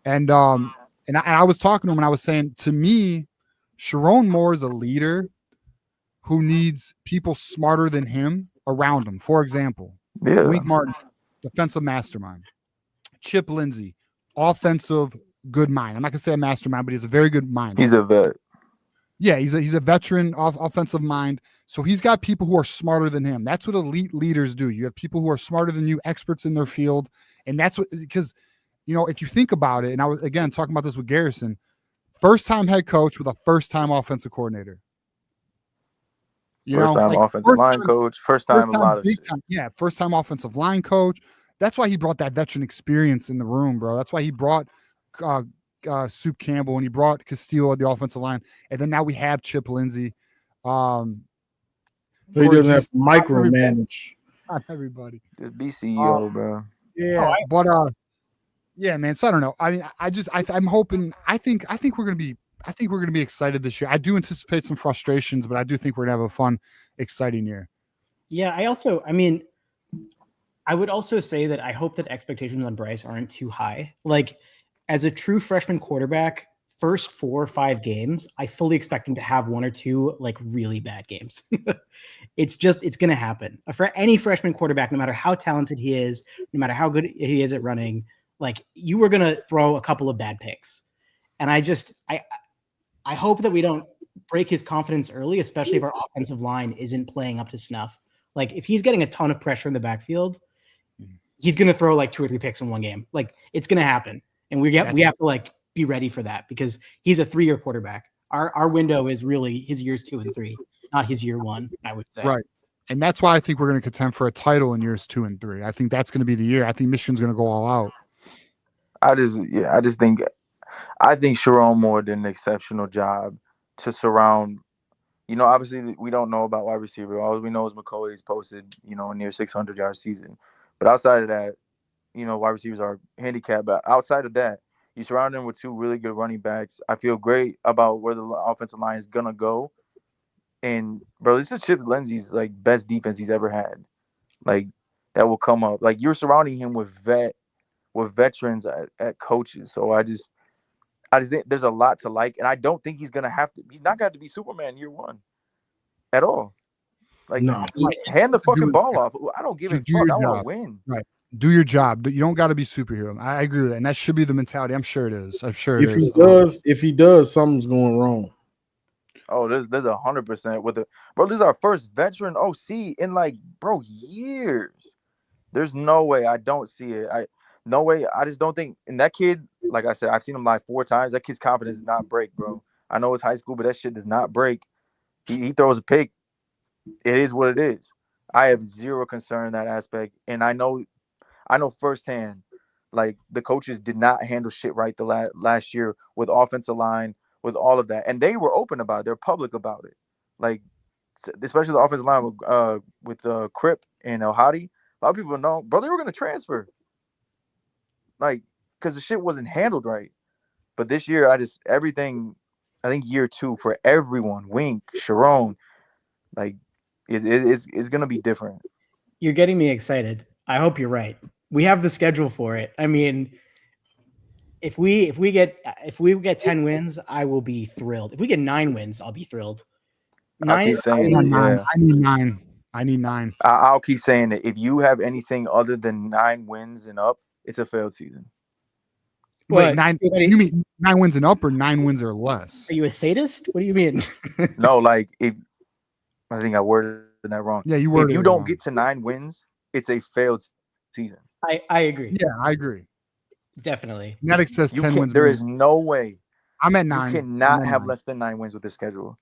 and I was talking to him and I was saying, to me, Sharon Moore is a leader who needs people smarter than him around him. For example, Wink Martin, defensive mastermind. Chip Lindsey, offensive good mind. I'm not gonna say a mastermind, but he's a very good mind. He's a vet. Yeah, he's a veteran offensive mind. So he's got people who are smarter than him. That's what elite leaders do. You have people who are smarter than you, experts in their field, and that's what, because if you think about it, and I was again talking about this with Garrison, first-time head coach with a first-time offensive coordinator. First-time offensive line coach. First-time a lot of shit. Yeah, first-time offensive line coach. That's why he brought that veteran experience in the room, bro. That's why he brought Soup Campbell and he brought Castillo at the offensive line, and then now we have Chip Lindsey. So he doesn't have to micromanage. Not everybody. Just be CEO, bro. Yeah, but yeah, man. So I don't know. I mean, I'm hoping. I think we're gonna be excited this year. I do anticipate some frustrations, but I do think we're gonna have a fun, exciting year. Yeah, I would also say that I hope that expectations on Bryce aren't too high. Like, as a true freshman quarterback, first 4 or 5 games, I fully expect him to have 1 or 2 like really bad games. It's going to happen for any freshman quarterback, no matter how talented he is, no matter how good he is at running. Like, you were going to throw a couple of bad picks. And I hope that we don't break his confidence early, especially if our offensive line isn't playing up to snuff. Like, if he's getting a ton of pressure in the backfield, he's going to throw like 2 or 3 picks in one game. Like, it's going to happen. And we have to like be ready for that, because he's a 3-year quarterback. Our window is really his years 2 and 3, not his year 1, I would say. Right. And that's why I think we're going to contend for a title in years 2 and 3. I think that's going to be the year. I think Michigan's going to go all out. I think Sharon Moore did an exceptional job to surround. Obviously we don't know about wide receiver. All we know is McCauley's posted, a near 600-yard season. But outside of that, wide receivers are handicapped. But outside of that, you surround them with 2 really good running backs. I feel great about where the offensive line is gonna go. And bro, this is Chip Lindsey's like best defense he's ever had. Like, that will come up. Like, you're surrounding him with veterans at coaches. So I just think there's a lot to like, and I don't think he's not gonna have to be Superman year 1 at all. Like, no. hand the fucking ball off. I don't give a fuck. I want to win. Right. Do your job. You don't got to be superhero. I agree with that, and that should be the mentality. I'm sure it is. I'm sure it is. If he does, something's going wrong. Oh, there's 100% with it, bro. This is our first veteran OC in like, bro, years. There's no way I don't see it. No way. I just don't think. And that kid, like I said, I've seen him live 4 times. That kid's confidence does not break, bro. I know it's high school, but that shit does not break. He throws a pick. It is what it is. I have zero concern in that aspect, and I know firsthand, like the coaches did not handle shit right the last year with offensive line, with all of that, and they were open about it. They're public about it, like especially the offensive line with Crip and El Hadi. A lot of people know, bro, they were going to transfer, like, because the shit wasn't handled right. But this year, I think year 2 for everyone, Wink, Sharon, like, it's going to be different. You're getting me excited. I hope you're right. We have the schedule for it. I mean, if we get 10 wins, I will be thrilled. If we get 9 wins, I'll be thrilled. 9. I need 9. I'll keep saying that if you have anything other than 9 wins and up, it's a failed season. Wait, 9? You mean 9 wins and up, or 9 wins or less? Are you a sadist? What do you mean? No, like I think I worded that wrong. Yeah, you worded. If you don't get to 9 wins, it's a failed season. I agree. Yeah, I agree. Definitely. Medic says 10 wins. There is no way. I'm at 9. You cannot have less than 9 wins with this schedule.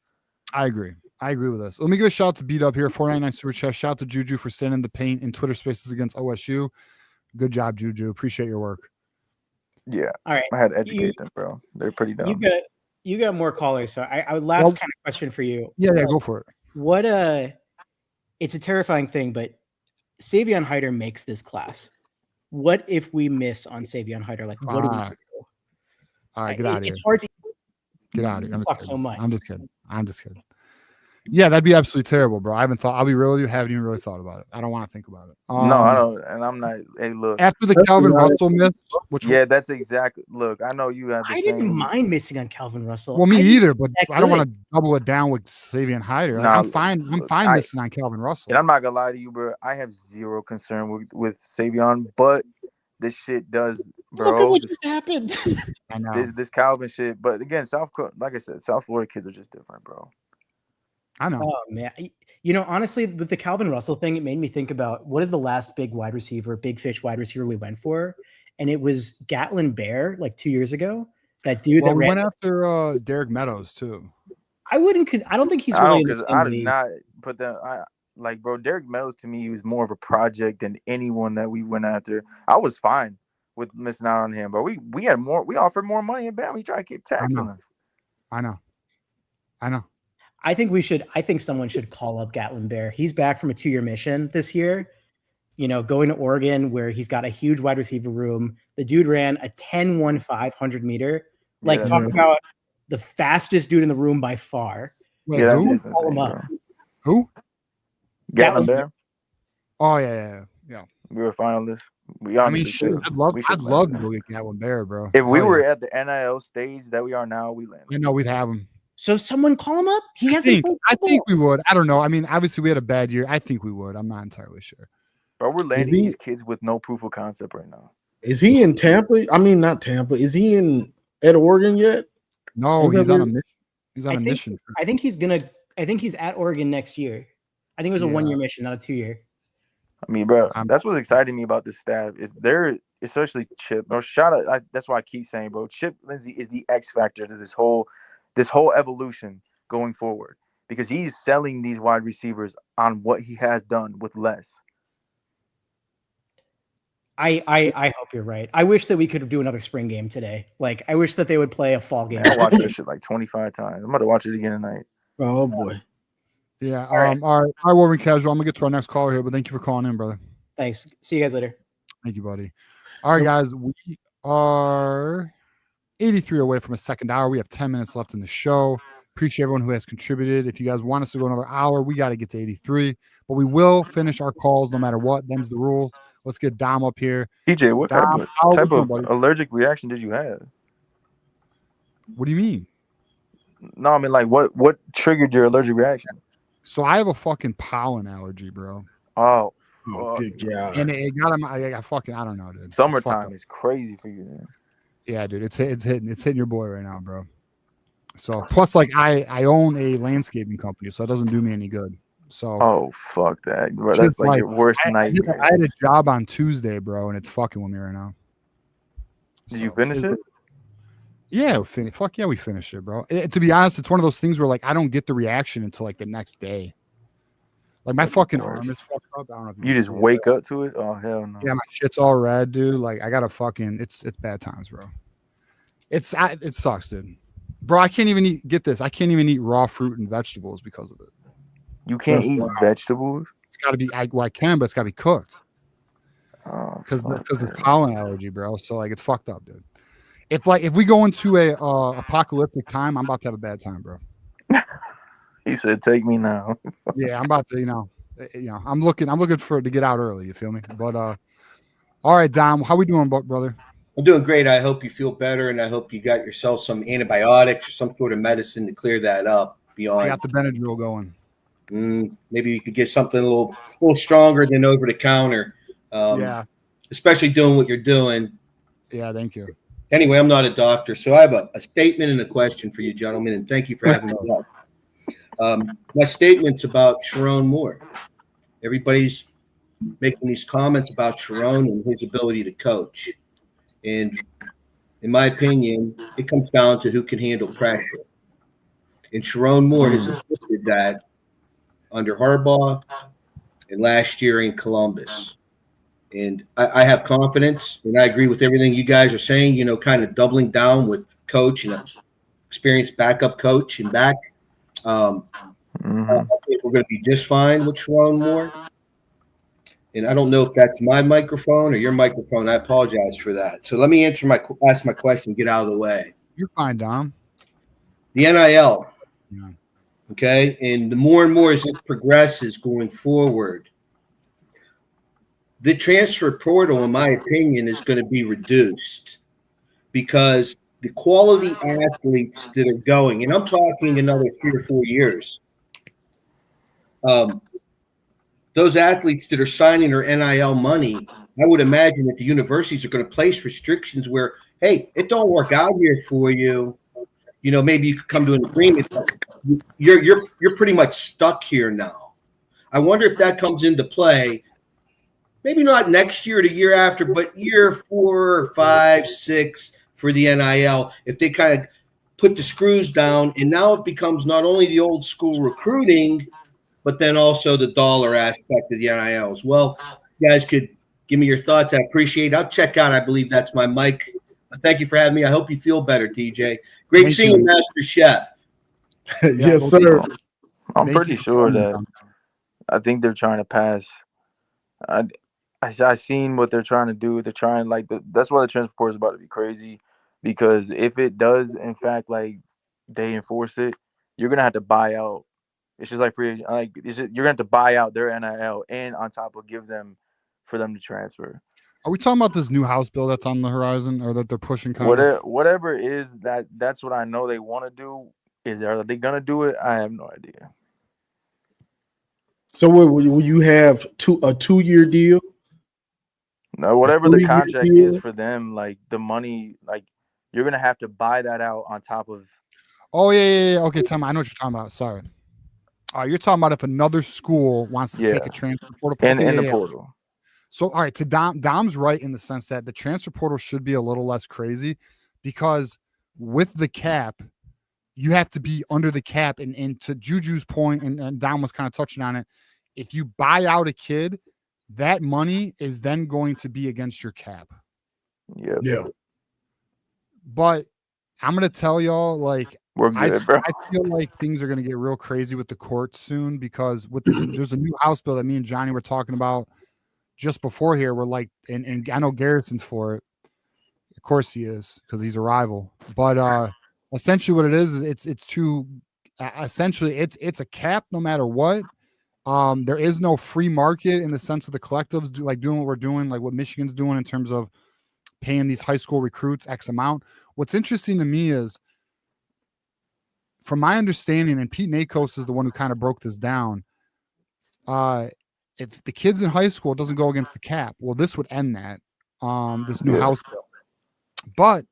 I agree with this. Let me give a shout out to Beat Up here, 499 super chat. Shout out to Juju for standing in the paint in Twitter Spaces against OSU. Good job, Juju. Appreciate your work. Yeah. All right. I had to educate them, bro. They're pretty dumb. You got more callers, so I would kind of question for you. Yeah, go for it. What it's a terrifying thing, but Savion Hyder makes this class. What if we miss on Savion Hyder? Like, what do we do? All right, get out of here. It's hard to get out of here. talk so much. I'm just kidding. Yeah, that'd be absolutely terrible, bro. I'll be real with you. Haven't even really thought about it. I don't want to think about it. No, I don't, and I'm not. Hey, look. After the Calvin Russell miss, that's exactly. Look, I know you have. I didn't mind missing on Calvin Russell. Well, me either, but I don't want to double it down with Savion Hyder. Nah, I'm fine missing on Calvin Russell. And I'm not gonna lie to you, bro. I have zero concern with Savion, but this shit does, bro. Look at what just happened. I know this Calvin shit, but again, like I said, South Florida kids are just different, bro. I know. Oh man, honestly, with the Calvin Russell thing, it made me think about what is the last big fish wide receiver we went for, and it was Gatlin Bear like 2 years ago. That dude that went after Derek Meadows too. I don't think he's really in the same I league. did not put that. Bro, Derek Meadows to me was more of a project than anyone that we went after. I was fine with missing out on him, but we offered more money in Bama. He tried to keep taxing us. I know. I think someone should call up Gatlin Bear. He's back from a 2-year mission this year, going to Oregon where he's got a huge wide receiver room. The dude ran a 10-1 500 meter. Talk about the fastest dude in the room by far. Wait, who? Call him up. Who? Gatlin Bear. Oh yeah. We were finalists. I'd love to go get Gatlin Bear, bro. If we were at the NIL stage that we are now, we landed. I know we'd have him. So someone call him up. I think we would. I don't know. I mean, obviously we had a bad year. I think we would. I'm not entirely sure. But we're landing these kids with no proof of concept right now. Is he in Tampa? I mean, not Tampa. Is he at Oregon yet? No, he's on a mission. He's on a mission. I think he's at Oregon next year. I think it was a 1-year mission, not a 2-year. I mean, bro, that's what's exciting me about this staff is especially Chip. Bro, that's why I keep saying, bro, Chip Lindsey is the X factor to this whole evolution going forward because he's selling these wide receivers on what he has done with less. I hope you're right. I wish that we could do another spring game today. I wish that they would play a fall game. I watched this shit like 25 times. I'm about to watch it again tonight. Oh boy. Yeah. All right, Wolverine Casual. I'm gonna get to our next caller here, but thank you for calling in, brother. Thanks. See you guys later. Thank you, buddy. All right, guys. We are 83 away from a second hour. We have 10 minutes left in the show. Appreciate everyone who has contributed. If you guys want us to go another hour, we got to get to 83. But we will finish our calls no matter what. Them's the rules. Let's get Dom up here. TJ, what type of allergic reaction did you have? What do you mean? No, I mean, what triggered your allergic reaction? So I have a fucking pollen allergy, bro. Oh, Oh, good God. And it got him. I fucking, I don't know, dude. Summertime is crazy for you, man. Yeah, dude. It's hitting your boy right now, bro. So plus, like, I own a landscaping company, so it doesn't do me any good. So Oh, fuck that, bro. That's like your worst nightmare. I had a job on Tuesday, bro, and it's fucking with me right now. Did you finish it? Yeah, fuck yeah, we finished it, bro. To be honest, it's one of those things where, like, I don't get the reaction until like the next day. Like, my fucking arm is fucked up. I don't know if you just wake up to it. Oh hell no. Yeah, my shit's all red, dude. Like, I gotta fucking. It's bad times, bro. It sucks, dude. Bro, I can't even get this. I can't even eat raw fruit and vegetables because of it. You can't eat vegetables? It's got to be. I can, but it's got to be cooked. Because it's pollen allergy, bro. So, like, it's fucked up, dude. If we go into a apocalyptic time, I'm about to have a bad time, bro. He said, "Take me now." Yeah, I'm about to. I'm looking for it to get out early. You feel me? But all right, Dom, how we doing, brother? I'm doing great. I hope you feel better, and I hope you got yourself some antibiotics or some sort of medicine to clear that up. Beyond, I got the Benadryl going. Maybe you could get something a little stronger than over the counter. Yeah, especially doing what you're doing. Yeah, thank you. Anyway, I'm not a doctor, so I have a statement and a question for you, gentlemen, and thank you for having me on. My statement's about Sharon Moore. Everybody's making these comments about Sharon and his ability to coach. And in my opinion, it comes down to who can handle pressure. And Sharon Moore has exhibited that under Harbaugh and last year in Columbus. And I have confidence, and I agree with everything you guys are saying, kind of doubling down with coach and an experienced backup coach and back. I think we're going to be just fine with Sharon Moore. And I don't know if that's my microphone or your microphone. I apologize for that. So let me ask my question, get out of the way. You're fine, Dom. The NIL. Yeah. Okay. And the more and more as this progresses going forward, the transfer portal, in my opinion, is going to be reduced because the quality athletes that are going, and I'm talking another 3 or 4 years, those athletes that are signing their NIL money, I would imagine that the universities are going to place restrictions where, hey, it don't work out here for you. Maybe you could come to an agreement. You're pretty much stuck here now. I wonder if that comes into play. Maybe not next year or the year after, but year 4, 5, 6 for the NIL. If they kind of put the screws down, and now it becomes not only the old school recruiting, but then also the dollar aspect of the NIL as well. You guys could give me your thoughts. I appreciate it. I'll check out. I believe that's my mic. Thank you for having me. I hope you feel better, DJ. Great seeing you, Master Chef. Yes, sir. I'm pretty sure that I think they're trying to pass. I seen what they're trying to do. They're trying that's why the transfer portal is about to be crazy, because if it does in fact they enforce it, you're gonna have to buy out. It's just like free. You're gonna have to buy out their NIL and on top of give them for them to transfer. Are we talking about this new house bill that's on the horizon, or that they're pushing? Whatever it is, that's what I know they want to do. Are they gonna do it? I have no idea. So will you have a 2-year deal? No, whatever the contract is for them, like the money, like you're gonna have to buy that out on top of. Oh yeah. Okay, Tom, I know what you're talking about. Sorry. You're talking about if another school wants to take a transfer portal in the portal. So, all right, to Dom's right in the sense that the transfer portal should be a little less crazy, because with the cap, you have to be under the cap. And to Juju's point, and Dom was kind of touching on it, if you buy out a kid, that money is then going to be against your cap. Yeah. But I'm going to tell y'all, like, we're good, bro. I feel like things are going to get real crazy with the courts soon, because there's a new house bill that me and Johnny were talking about just before here. We're like, and I know Garrison's for it. Of course he is, because he's a rival. But essentially what it is it's a cap no matter what. There is no free market in the sense of the collectives doing what we're doing, like what Michigan's doing in terms of paying these high school recruits X amount. What's interesting to me is, from my understanding, and Pete Nakos is the one who kind of broke this down, if the kids in high school doesn't go against the cap, well, this would end that. This new House bill. But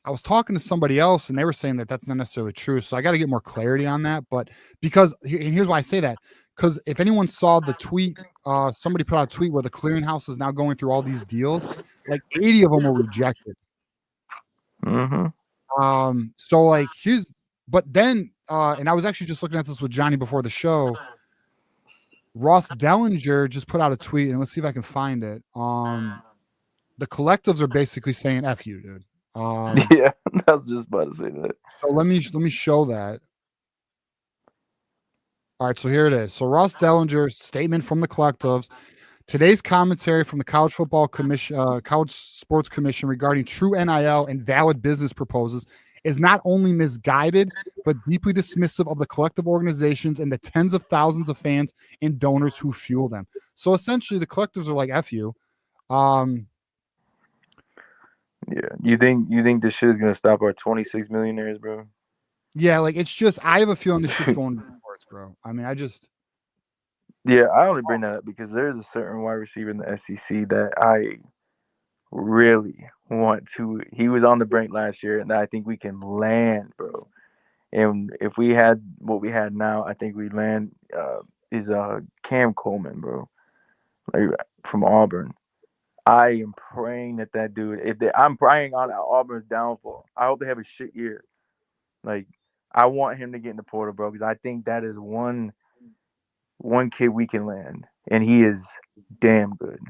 I was talking to somebody else, and they were saying that that's not necessarily true. So I got to get more clarity on that. But because, and here's why I say that, because if anyone saw the tweet, somebody put out a tweet where the clearinghouse is now going through all these deals, like 80 of them were rejected. So like but then, and I was actually just looking at this with Johnny before the show. Ross Dellinger just put out a tweet, and let's see if I can find it. The collectives are basically saying "F you, dude." Yeah, I was just about to say that. So let me show that. All right, so here it is. So Ross Dellinger's statement from the collectives. Today's commentary from the College Football Commission, College Sports Commission regarding true NIL and valid business proposals is not only misguided, but deeply dismissive of the collective organizations and the tens of thousands of fans and donors who fuel them. So essentially, the collectives are like "F you." Yeah, you think this shit is gonna stop our 26 millionaires, bro? Yeah, like it's just I have a feeling this shit's going towards, bro. I mean, Yeah, I only bring that up because there's a certain wide receiver in the SEC that I really want to. He was on the brink last year, and I think we can land, bro. And if we had what we had now, I think we land is Cam Coleman, bro, like from Auburn. I am praying that dude. I'm praying on Auburn's downfall. I hope they have a shit year. Like I want him to get in the portal, bro, because I think that is one kid we can land, and he is damn good.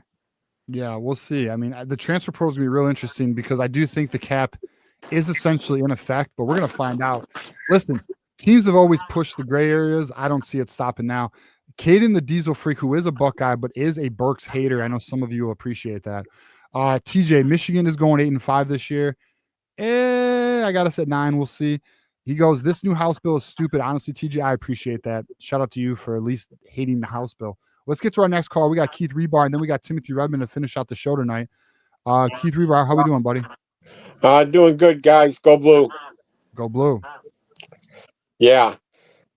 Yeah, we'll see. I mean, the transfer portal is going to be real interesting because I do think the cap is essentially in effect, but we're going to find out. Listen, teams have always pushed the gray areas. I don't see it stopping now. Caden the Diesel Freak, who is a Buckeye but is a Burks hater. I know some of you will appreciate that. TJ, Michigan is going 8-5 this year. I got us at 9. We'll see. He goes, this new House bill is stupid. Honestly, TJ, I appreciate that. Shout out to you for at least hating the House bill. Let's get to our next call. We got Keith Rebar, and then we got Timothy Redmond to finish out the show tonight. Keith Rebar, how we doing, buddy? Doing good, guys. Go Blue. Go Blue. Yeah.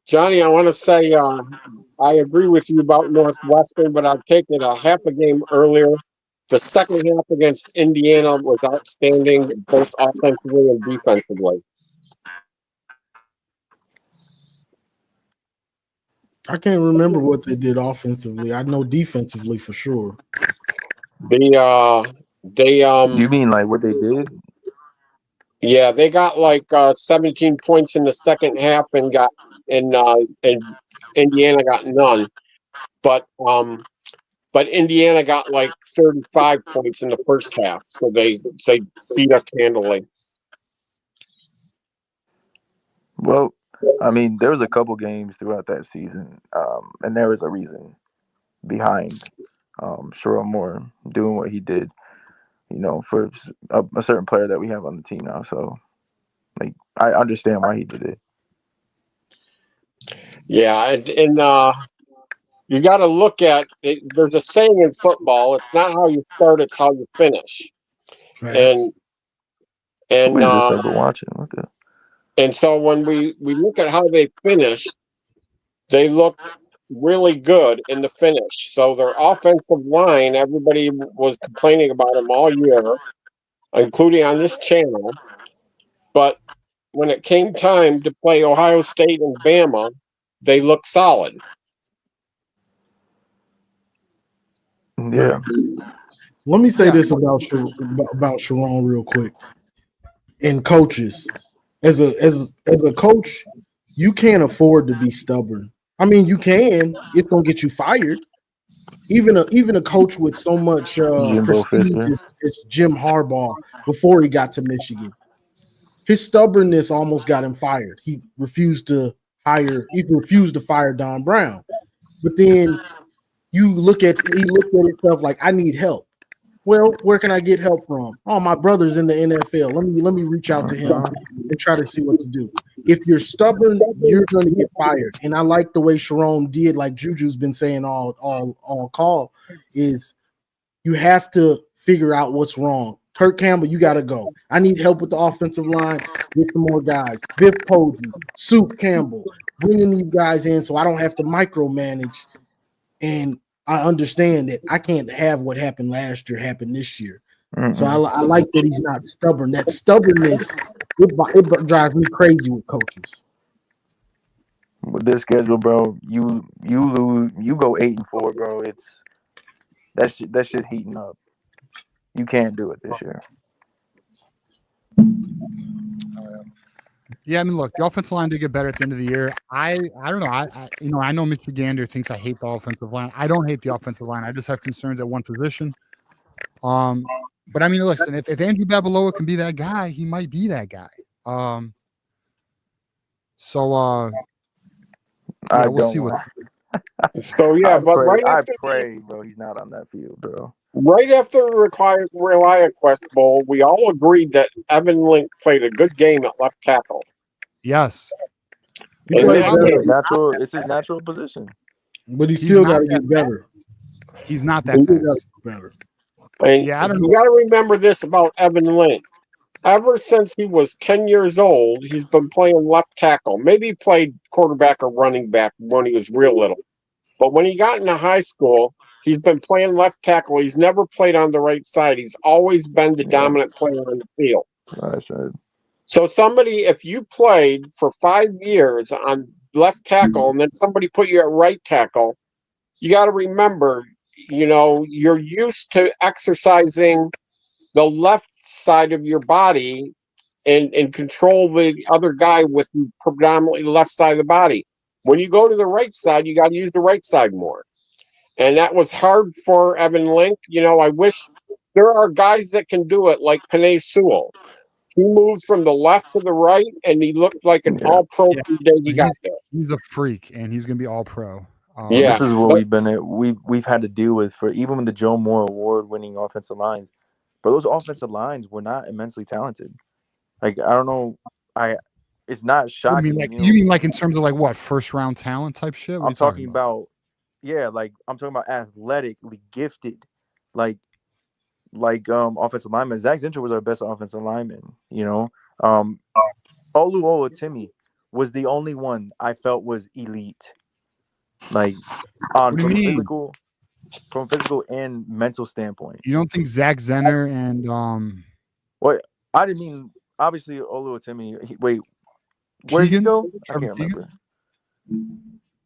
Johnny, I want to say I agree with you about Northwestern, but I'll take it a half a game earlier. The second half against Indiana was outstanding, both offensively and defensively. I can't remember what they did offensively. I know defensively for sure. You mean like what they did? Yeah, they got like 17 points in the second half and Indiana got none. But Indiana got like 35 points in the first half, so they beat us handily. Well, I mean, there was a couple games throughout that season, and there was a reason behind Sherrod Moore doing what he did, for a certain player that we have on the team now. So, like, I understand why he did it. Yeah, and you got to look at it. There's a saying in football: it's not how you start, it's how you finish. Facts. And we just started watching. What the? And so when we look at how they finished, they looked really good in the finish. So their offensive line, everybody was complaining about them all year, including on this channel. But when it came time to play Ohio State and Bama, they looked solid. Yeah. Let me say this about Sharon real quick. And coaches, as a coach, you can't afford to be stubborn. I mean, you can. It's gonna get you fired. Even a coach with so much prestige as Jim Harbaugh before he got to Michigan, his stubbornness almost got him fired. He refused to fire Don Brown. But then he looked at himself like, I need help. Well, where can I get help from? Oh, my brother's in the NFL. Let me reach out to him and try to see what to do. If you're stubborn, you're going to get fired. And I like the way Sharon did, like Juju's been saying all call, is you have to figure out what's wrong. Kirk Campbell, you got to go. I need help with the offensive line. Get some more guys. Biff Poggi, Soup Campbell, bringing these guys in so I don't have to micromanage. And I understand that I can't have what happened last year happen this year. Mm-mm. So I like that he's not stubborn. That stubbornness, it drives me crazy with coaches. With this schedule, bro, you lose, you go 8-4, bro. It's that shit heating up. You can't do it this year. Yeah, I mean, look, the offensive line did get better at the end of the year. I don't know. I know Mr. Gander thinks I hate the offensive line. I don't hate the offensive line. I just have concerns at one position. But I mean, listen, if Andrew Babaloa can be that guy, he might be that guy. Yeah, we'll see what's. So yeah, but I pray, bro, he's not on that field, bro. Right after the ReliaQuest Bowl, we all agreed that Evan Link played a good game at left tackle. Yes. It's his natural position. But he's still got to get better. He's not that better. And yeah, I don't know. You got to remember this about Evan Link. Ever since he was 10 years old, he's been playing left tackle. Maybe he played quarterback or running back when he was real little. But when he got into high school, he's been playing left tackle. He's never played on the right side. He's always been the dominant player on the field. I said. So if you played for 5 years on left tackle and then somebody put you at right tackle, you got to remember, you're used to exercising the left side of your body and control the other guy with predominantly the left side of the body. When you go to the right side, you got to use the right side more. And that was hard for Evan Link. I wish there are guys that can do it, like Penei Sewell. He moved from the left to the right, and he looked like an all-pro the day he got there. He's a freak, and he's going to be all-pro. This is what we've had to deal with for even with the Joe Moore award-winning offensive lines. But those offensive lines were not immensely talented. Like, I don't know. It's not shocking. You mean like in terms of like what, first-round talent type shit? I'm talking about I'm talking about athletically gifted, like offensive lineman. Zach Zinter was our best offensive lineman. Olu Olatimi was the only one I felt was elite. Like from physical and mental standpoint. You don't think Zach Zenner and What I didn't mean. Obviously, Olu Olatimi. Wait, where did he go? I can't remember.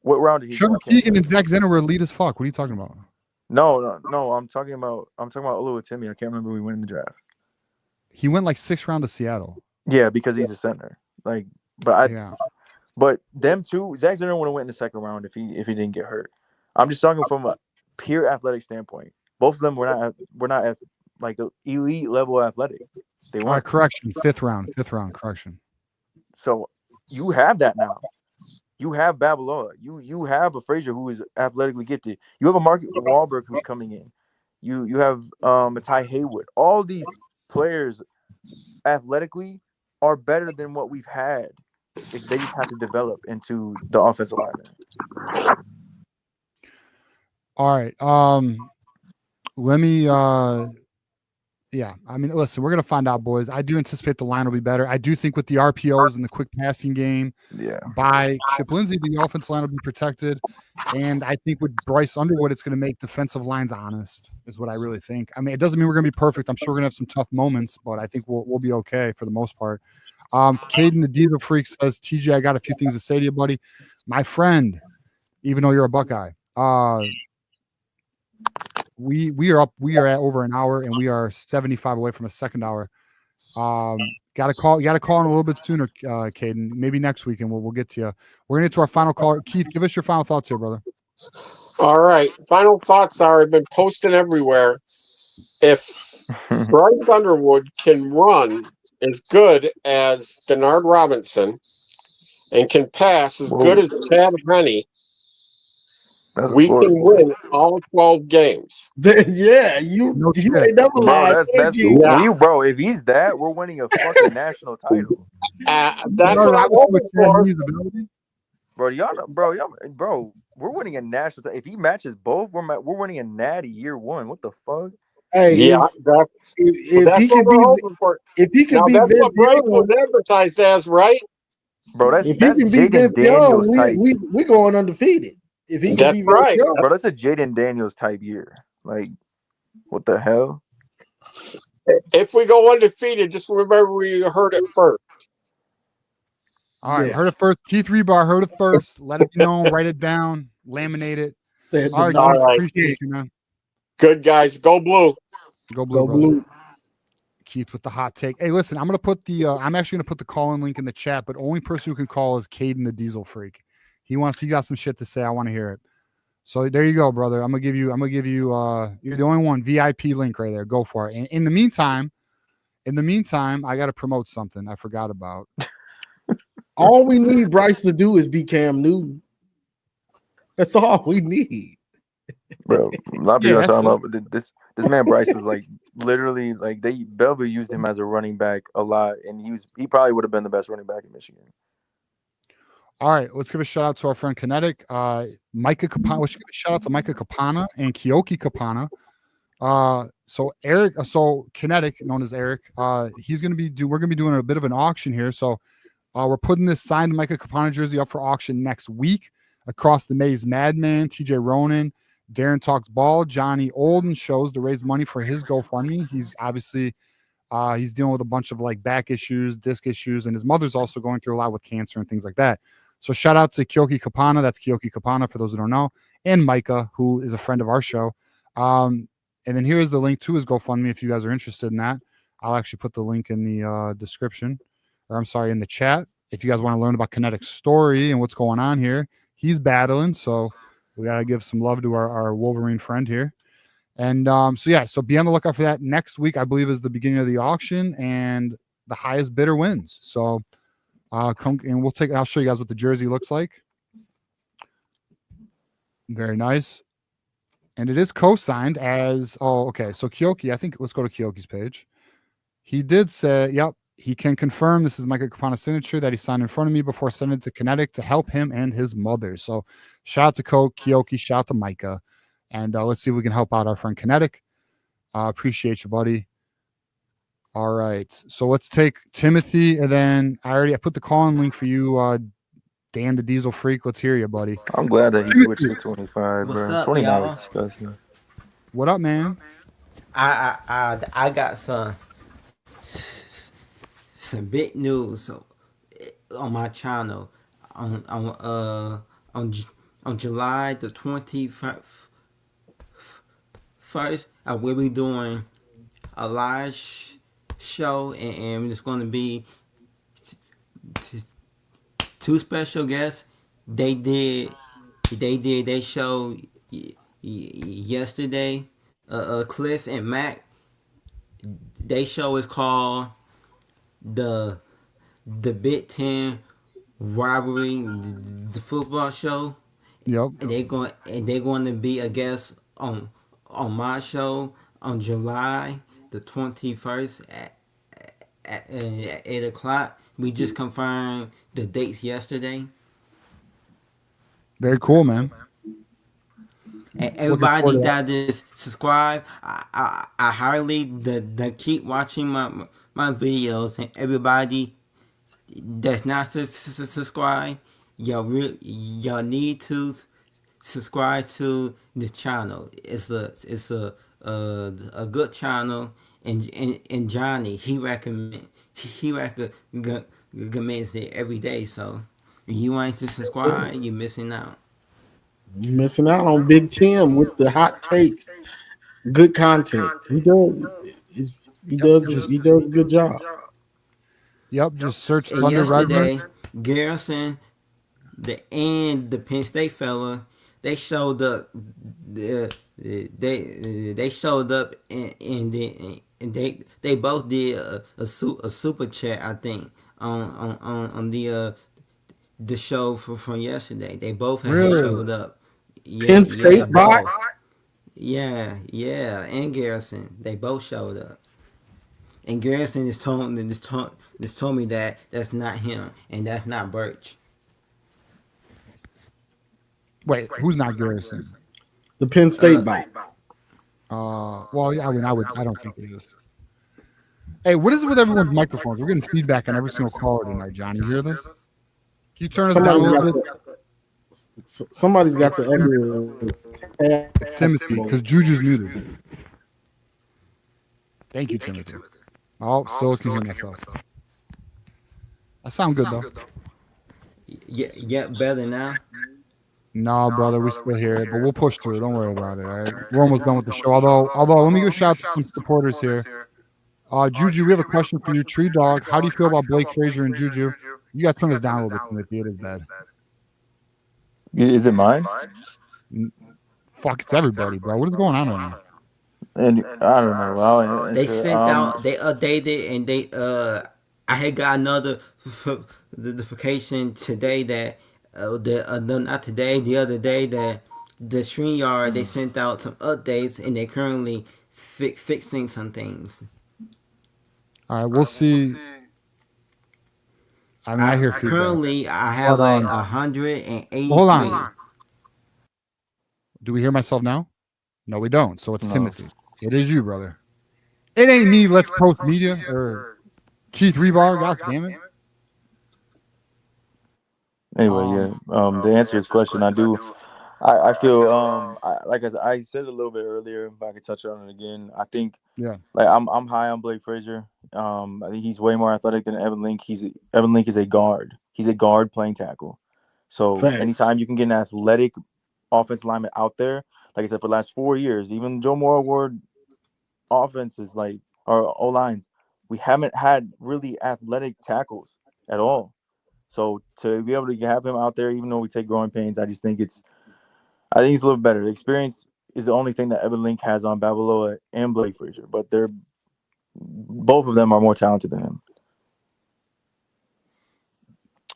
What round did he go? Trevor Keegan and Zach Zenner were elite as fuck. What are you talking about? No. I'm talking about Olu Olatimi. I can't remember who he went in the draft. He went like 6th round to Seattle. Yeah, because he's a center. But them two, Zach Zenner would have went in the 2nd round if he didn't get hurt. I'm just talking from a pure athletic standpoint. Both of them were not at like the elite level athletic. They weren't. Correction, 5th round, correction. So you have that now. You have Babaloa. You have a Frazier who is athletically gifted. You have a Mark Wahlberg who's coming in. You have a Ty Haywood. All these players athletically are better than what we've had. If they just have to develop into the offensive lineman. All right. Let me I mean, listen, we're gonna find out, boys. I do anticipate the line will be better. I do think with the RPOs and the quick passing game, by Chip Lindsey, the offensive line will be protected. And I think with Bryce Underwood, it's gonna make defensive lines honest, is what I really think. I mean, it doesn't mean we're gonna be perfect. I'm sure we're gonna have some tough moments, but I think we'll be okay for the most part. Caden the Diesel Freak says, TJ, I got a few things to say to you, buddy. My friend, even though you're a Buckeye. We are at over an hour, and we are 75 away from a 2nd hour. Got to call in a little bit sooner, Caden. Maybe next week, and we'll get to you. We're gonna get to our final call. Keith, give us your final thoughts here, brother. All right. Final thoughts I've been posting everywhere. If Bryce Underwood can run as good as Denard Robinson and can pass as good as Chad Henne, we can win all 12 games. Yeah, you ain't never lied. Bro, if he's that, we're winning a fucking national title. That's what I'm hoping for. Bro, we're winning a national title. If he matches both, we're winning a natty year 1. What the fuck? Hey, that's he what we're hoping for. If he can be that's what Bryce was advertised as, right? Bro, if he can be Vince Young, we going undefeated. if he can That's be very right. careful. Bro, that's a Jaden Daniels type year. Like, what the hell? If we go undefeated, just remember we heard it first. All right, Yeah. heard it first. Keith Rebar heard it first. Let it be known. Write it down. Laminate it. Said All right, All Keith, right. appreciate you, man. Good guys. Go blue. Go blue, Go brother. blue. Keith with the hot take. Hey, listen, I'm actually gonna put the call-in link in the chat, but only person who can call is Caden the Diesel Freak. He got some shit to say. I want to hear it. So there you go, brother. I'm gonna give you you're the only one VIP link right there. Go for it. And in the meantime, I gotta promote something I forgot about. All we need Bryce to do is be Cam Newton. That's all we need. Bro, a lot of Yeah, people are that's talking good. about, but this man Bryce was like literally like Bellevue used him as a running back a lot, and he probably would have been the best running back in Michigan. All right, let's give a shout out to our friend Kinetic. Micah Capana. Let's give a shout out to Micah Capana and Kyoki Capana. So Kinetic, known as Eric, we're gonna be doing a bit of an auction here. So we're putting this signed Micah Capana jersey up for auction next week. Across the Maze, Madman, TJ Ronin, Darren Talks Ball, Johnny Olden shows to raise money for his GoFundMe. He's obviously he's dealing with a bunch of like back issues, disc issues, and his mother's also going through a lot with cancer and things like that. So shout out to Kyoki Capana. That's Kyoki Capana for those who don't know, and Micah, who is a friend of our show. And then here's the link to his GoFundMe if you guys are interested in that. I'll actually put the link in the description, or I'm sorry, in the chat. If you guys want to learn about Kinetic's story and what's going on here, he's battling, so we got to give some love to our Wolverine friend here. And so be on the lookout for that. Next week, I believe, is the beginning of the auction, and the highest bidder wins. So come and I'll show you guys what the jersey looks like. Very nice. And it is co-signed as, so Kyoki, I think, let's go to Kyoki's page. He did say, yep, he can confirm this is Micah Capana's signature that he signed in front of me before sending it to Kinetic to help him and his mother. So shout out to Kyoki, shout out to Micah. And let's see if we can help out our friend Kinetic. Appreciate you, buddy. All right. So let's take Timothy, and then I put the call-in link for you, Dan the Diesel Freak. Let's hear you, buddy. I'm glad that he switched to 25, What's bro. up, 29 y'all? was disgusting. What up, man? I got some big news on my channel on July the 21st. I will be doing a live show, and it's going to be two special guests. They show yesterday. Cliff and Mac. They show is called the Big Ten Rivalry, the football show. Yep. And they're going to be a guest on my show on July the 21st at 8 o'clock. We just confirmed the dates yesterday. Very cool, man. And everybody that is subscribed, I highly keep watching my videos. And everybody that's not subscribed, y'all need to subscribe to this channel. It's a good channel, and Johnny he recommends it every day. So if you ain't to subscribe, you're missing out. You're missing out on Big Tim with the hot takes. Good content. He does a good job. Yep, just search And Thunder yesterday, Redman. Garrison, the Penn State fella, they showed up. They showed up, and they both did a super chat, I think, on the show from yesterday. They both had showed up. Penn State bot? Yeah, and Garrison, they both showed up. And Garrison just told me that that's not him, and that's not Birch. Wait, who's not Garrison? The Penn State bot. Well, yeah, I don't think it is. Hey, what is it with everyone's microphones? We're getting feedback on every single caller tonight, John. You hear this? Can you turn us down a little bit? Somebody's got to under. It's Timothy because Juju's muted. Thank you, Timothy. Oh, still can hear myself. I sound good though. Yeah, better now. No, brother, we still hear it, but we'll push through. Don't worry about it. All right, we're almost done with the show. Although, let me give a shout out to some supporters here. Juju, we have a question for you. Tree Dog, how do you feel about Blake Frazier and Juju? You guys turn this down a little bit, Timothy. It is bad. Is it mine? Fuck, it's everybody, bro. What is going on right now? And I don't know. I'll They answer. sent out, they updated, and they I had got another notification today that no, not today, the other day, that the StreamYard they sent out some updates, and they're currently fixing some things. All right, we'll see. I mean, I hear feedback. Currently, I have like 180. Hold on. Do we hear myself now? No, we don't. So it's Timothy. It is you, brother. It ain't me. Let's Post Media or Keith Rebar. God damn it. Anyway, to answer his question, I feel like I said a little bit earlier, but I could touch on it again. I think like I'm high on Blake Frazier. I think he's way more athletic than Evan Link. Evan Link is a guard. He's a guard playing tackle. So anytime you can get an athletic offensive lineman out there, like I said, for the last 4 years, even Joe Moore Award offenses or O lines, we haven't had really athletic tackles at all. So to be able to have him out there, even though we take growing pains, I think it's a little better. The experience is the only thing that Evan Link has on Babaloa and Blake Frazier, but both of them are more talented than him.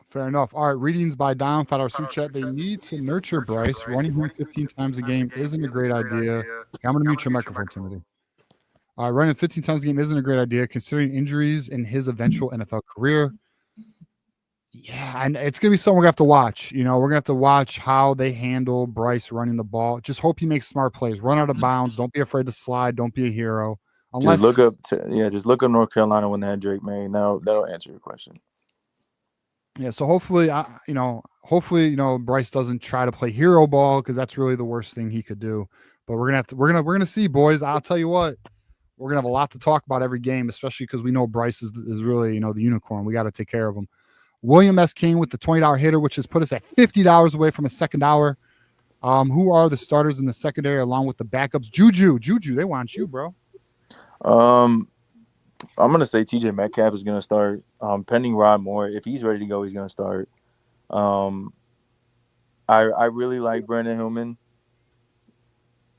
Fair enough. All right, readings by Dom, $5 super chat. They need to nurture Bryce. Running him 15 times a game isn't a great idea. I'm going to mute your microphone, Timothy. Running 15 times a game isn't a great idea considering injuries in his eventual NFL career. Yeah, and it's going to be something we're going to have to watch. We're going to have to watch how they handle Bryce running the ball. Just hope he makes smart plays. Run out of bounds. Don't be afraid to slide. Don't be a hero. Just look up North Carolina when they had Drake May. That'll answer your question. Yeah, so hopefully, Bryce doesn't try to play hero ball because that's really the worst thing he could do. But we're gonna see, boys. I'll tell you what, we're gonna have a lot to talk about every game, especially because we know Bryce is really the unicorn. We got to take care of him. William S. King with the $20 hitter, which has put us at $50 away from a second hour. Who are the starters in the secondary along with the backups? Juju, they want you, bro. I'm gonna say TJ Metcalf is gonna start. Pending Rod Moore, if he's ready to go, he's gonna start. I really like Brandon Hillman.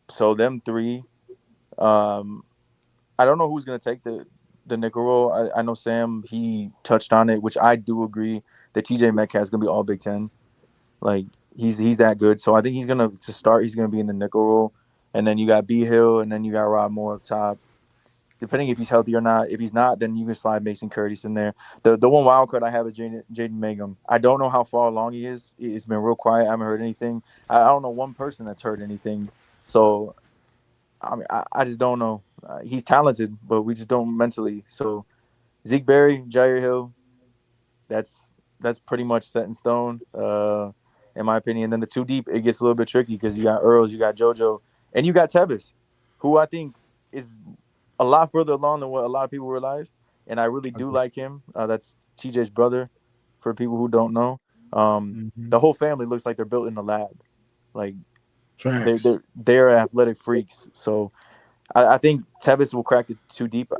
So them three. I don't know who's gonna take the nickel role. I know Sam, he touched on it, which I do agree that TJ Metcalf is gonna be all Big Ten. Like he's that good. So I think he's gonna be in the nickel role, and then you got B Hill, and then you got Rod Moore up top. Depending if he's healthy or not. If he's not, then you can slide Mason Curtis in there. The one wild card I have is Jaden Mangum. I don't know how far along he is. It's been real quiet. I haven't heard anything. I don't know one person that's heard anything. So I mean, I just don't know. He's talented, but we just don't mentally. So Zeke Berry, Jair Hill, that's pretty much set in stone, in my opinion. Then the two deep, it gets a little bit tricky because you got Earls, you got JoJo, and you got Tebbis, who I think is a lot further along than what a lot of people realize. And I really do like him. That's TJ's brother, for people who don't know. The whole family looks like they're built in the lab. Like, they're athletic freaks. So I think Tebbis will crack the two deep.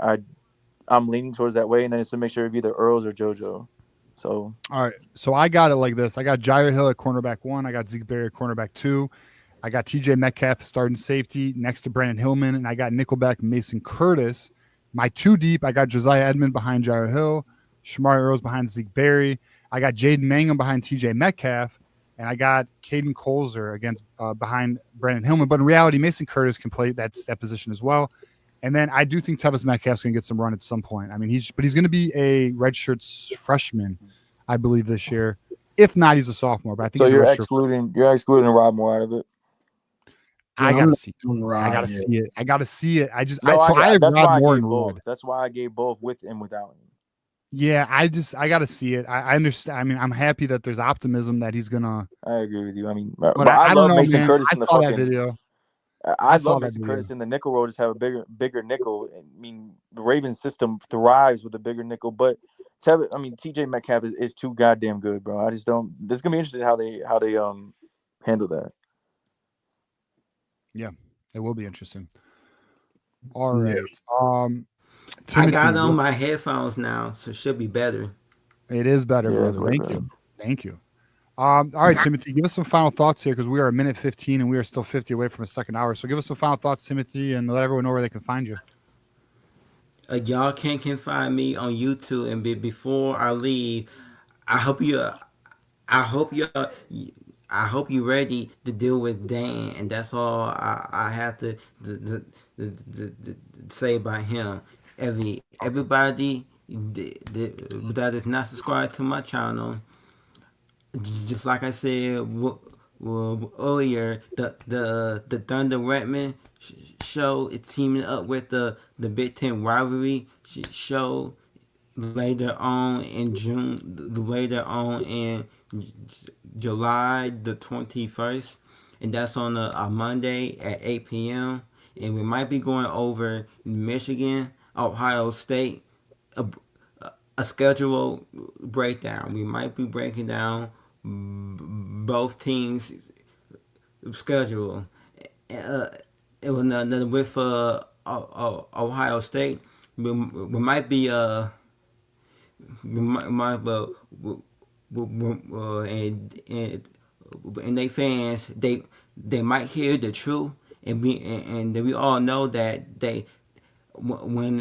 I'm leaning towards that way, and then it's a mixture of either Earls or JoJo. So all right. So I got it like this. I got Jair Hill at cornerback 1. I got Zeke Berry at cornerback 2. I got TJ Metcalf starting safety next to Brandon Hillman, and I got nickelback Mason Curtis. My 2 deep, I got Josiah Edmond behind Jair Hill, Shamari Earls behind Zeke Berry. I got Jaden Mangum behind TJ Metcalf, and I got Caden Colzer behind Brandon Hillman. But in reality, Mason Curtis can play that position as well. And then I do think Tevis Metcalf's going to get some run at some point. I mean, he's going to be a redshirt freshman, I believe, this year. If not, he's a sophomore. But I think you're excluding Rob Moore out of it. I gotta see it. I gotta see it. I have Rod Moore and Red. That's why I gave both with and without him. Yeah, I got to see it. I understand. I mean, I'm happy that there's optimism that he's gonna. I agree with you. I mean, But but I I don't love know, Mason man. Curtis I in the saw that fucking. video. I saw love that Mason video. Curtis in the nickel role. Just have a bigger nickel. I mean, the Ravens system thrives with a bigger nickel. But TJ Metcalf is too goddamn good, bro. I just don't. This is gonna be interesting how they handle that. Yeah, it will be interesting. All Yeah. right. I got Timothy, on my headphones now, so it should be better. it is better, Yeah, it's brother. way Thank better. you. Thank you. All right, Timothy, give us some final thoughts here because we are a minute 15 and we are still 50 away from a second hour. So give us some final thoughts, Timothy, and let everyone know where they can find you. Y'all can find me on YouTube, and before I leave, I hope you. I hope you. I hope you're ready to deal with Dan, and that's all I have to say about him. Everybody that is not subscribed to my channel, just like I said earlier, the Thunder Redman show is teaming up with the Big Ten rivalry show later on in June, later on in July the 21st, and that's on a Monday at 8 p.m. And we might be going over Michigan, Ohio State, a schedule breakdown. We might be breaking down both teams' schedule. With Ohio State, we might be and they fans they might hear the truth and we all know that they when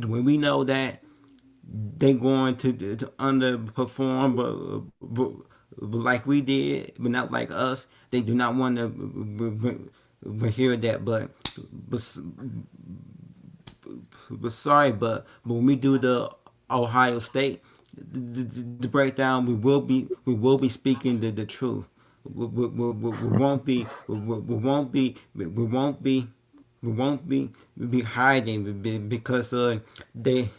when we know that they going to underperform but like we did but not like us, they do not want to hear that but sorry, but when we do the Ohio State the breakdown, we will be speaking the truth. We won't be hiding because they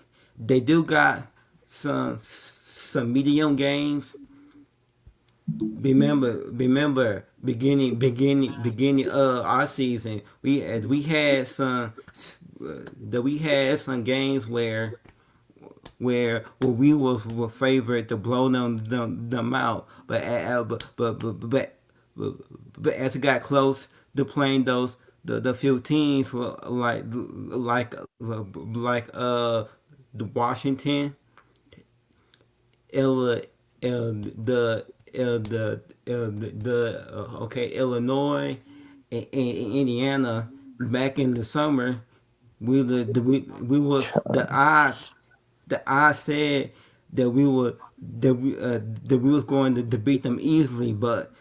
do got some medium games. Remember beginning our season we had some games where we were favored to blow them out, but as it got close to playing the few teams like the Washington, Illinois, and Indiana back in the summer, we was the odds said that we was going to beat them easily, but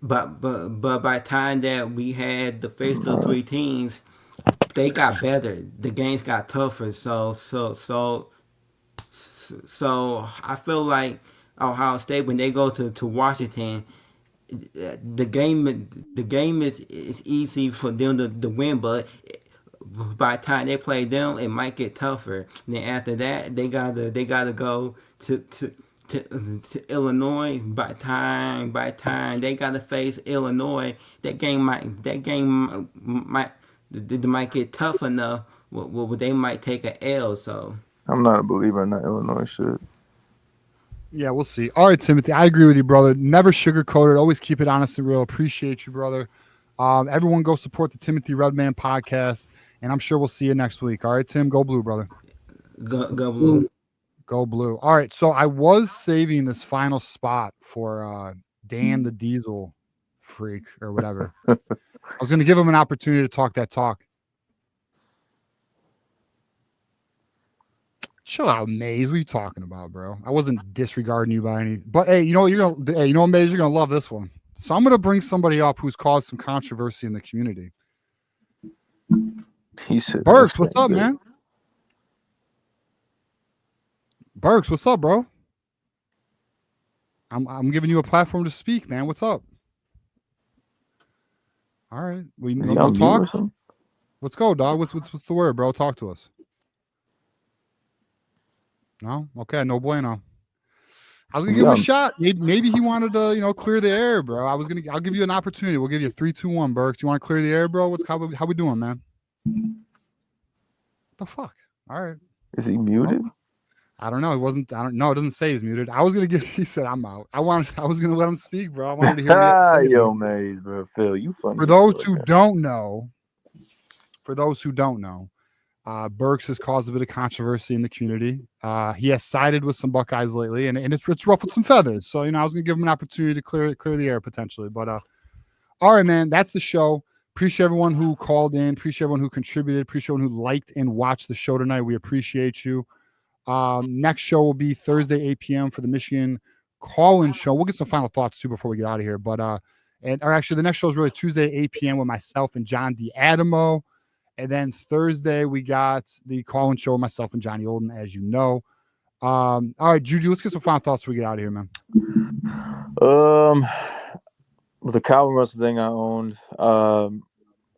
by the time that we had the face of three teams, they got better. The games got tougher. So I feel like Ohio State when they go to Washington, the game is easy for them to win, but by the time they play them, it might get tougher. And then after that, they gotta go to Illinois. By the time they gotta face Illinois, that game might get tough enough. Where they might take an L. So I'm not a believer in that Illinois shit. Yeah, we'll see. All right, Timothy, I agree with you, brother. Never sugarcoat it. Always keep it honest and real. Appreciate you, brother. Everyone go support the Timothy Redman podcast, and I'm sure we'll see you next week. All right, Tim, go blue, brother. Go blue. Go blue. All right, so I was saving this final spot for Dan the Diesel Freak or whatever. I was going to give him an opportunity to talk that talk. Chill out, Maze. What are you talking about, bro? I wasn't disregarding you by any. But hey, you know what, Maze, you're gonna love this one. So I'm gonna bring somebody up who's caused some controversy in the community. He said, Burks, what's up, man? Burks, what's up, bro? I'm giving you a platform to speak, man. What's up? All right, we go talk. Let's go, dog. What's the word, bro? Talk to us. No? Okay, no bueno. I was gonna give him a shot. Maybe he wanted to, clear the air, bro. I'll give you an opportunity. We'll give you 3, 2, 1, Burks. You want to clear the air, bro? How we doing, man? What the fuck? All right. Is he muted? I don't know. He wasn't. I don't know. It doesn't say he's muted. I was gonna give. He said I'm out. I was gonna let him speak, bro. I wanted to hear what he had to say. Yo, Maze, bro. Phil, you funny. For those who don't know, Burks has caused a bit of controversy in the community. He has sided with some Buckeyes lately, and it's ruffled some feathers. So I was gonna give him an opportunity to clear the air potentially. But all right, man, that's the show. Appreciate everyone who called in. Appreciate everyone who contributed. Appreciate everyone who liked and watched the show tonight. We appreciate you. Next show will be Thursday 8 p.m. for the Michigan call-in show. We'll get some final thoughts too before we get out of here. But actually, the next show is really Tuesday 8 p.m. with myself and John D'Adamo. And then Thursday, we got the call-in show with myself and Johnny Olden, as you know. All right, Juju, let's get some final thoughts before we get out of here, man. With the Calvin Russell thing I owned,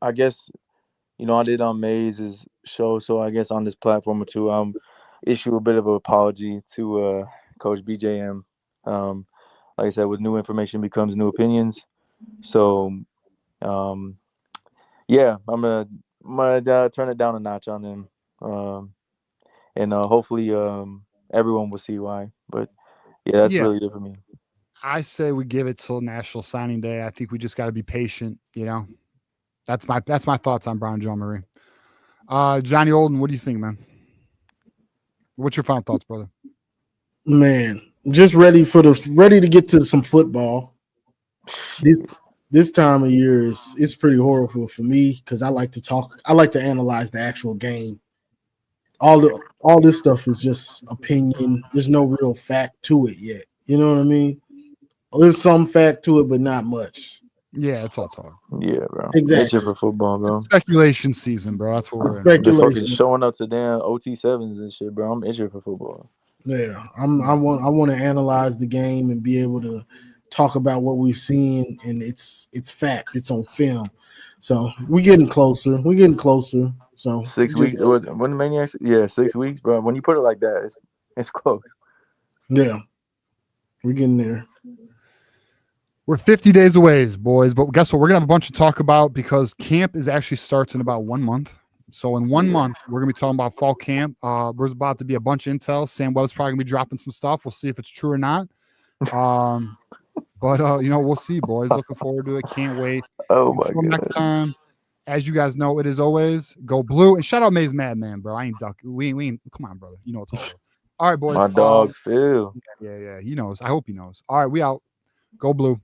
I guess, I did on Maze's show, so I guess on this platform or two, issue a bit of an apology to Coach BJM. Like I said, with new information becomes new opinions. So, yeah, I'm gonna turn it down a notch on him, and hopefully everyone will see why. But yeah, that's really it for me. I say we give it till National Signing Day. I think we just got to be patient. That's my thoughts on Brown John Marie. Johnny Olden, what do you think, man? What's your final thoughts, brother? Man, just ready to get to some football. This time of year is pretty horrible for me because I like to analyze the actual game. All this stuff is just opinion. There's no real fact to it yet. You know what I mean? There's some fact to it, but not much. Yeah, it's all talk. Yeah, bro. Exactly. Itching for football, bro. It's speculation season, bro. That's what we're in. They're fucking showing up to damn OT7s and shit, bro. I'm itching for football. Yeah, I want to analyze the game and be able to talk about what we've seen, and it's fact. It's on film. So we're getting closer. So 6 weeks. When the Maniacs? Yeah, 6 weeks, bro. When you put it like that, it's close. Yeah, we're getting there. We're 50 days away, boys. But guess what? We're gonna have a bunch to talk about because camp actually starts in about 1 month. So in 1 month, we're gonna be talking about fall camp. There's about to be a bunch of intel. Sam Webb's probably gonna be dropping some stuff. We'll see if it's true or not. But we'll see, boys. Looking forward to it. Can't wait. Oh my God. Next time, as you guys know, it is always go blue. And shout out Maze Madman, bro. I ain't duck. We ain't. Come on, brother. You know it's all over. All right, boys. My dog Phil. Yeah. He knows. I hope he knows. All right, we out. Go blue.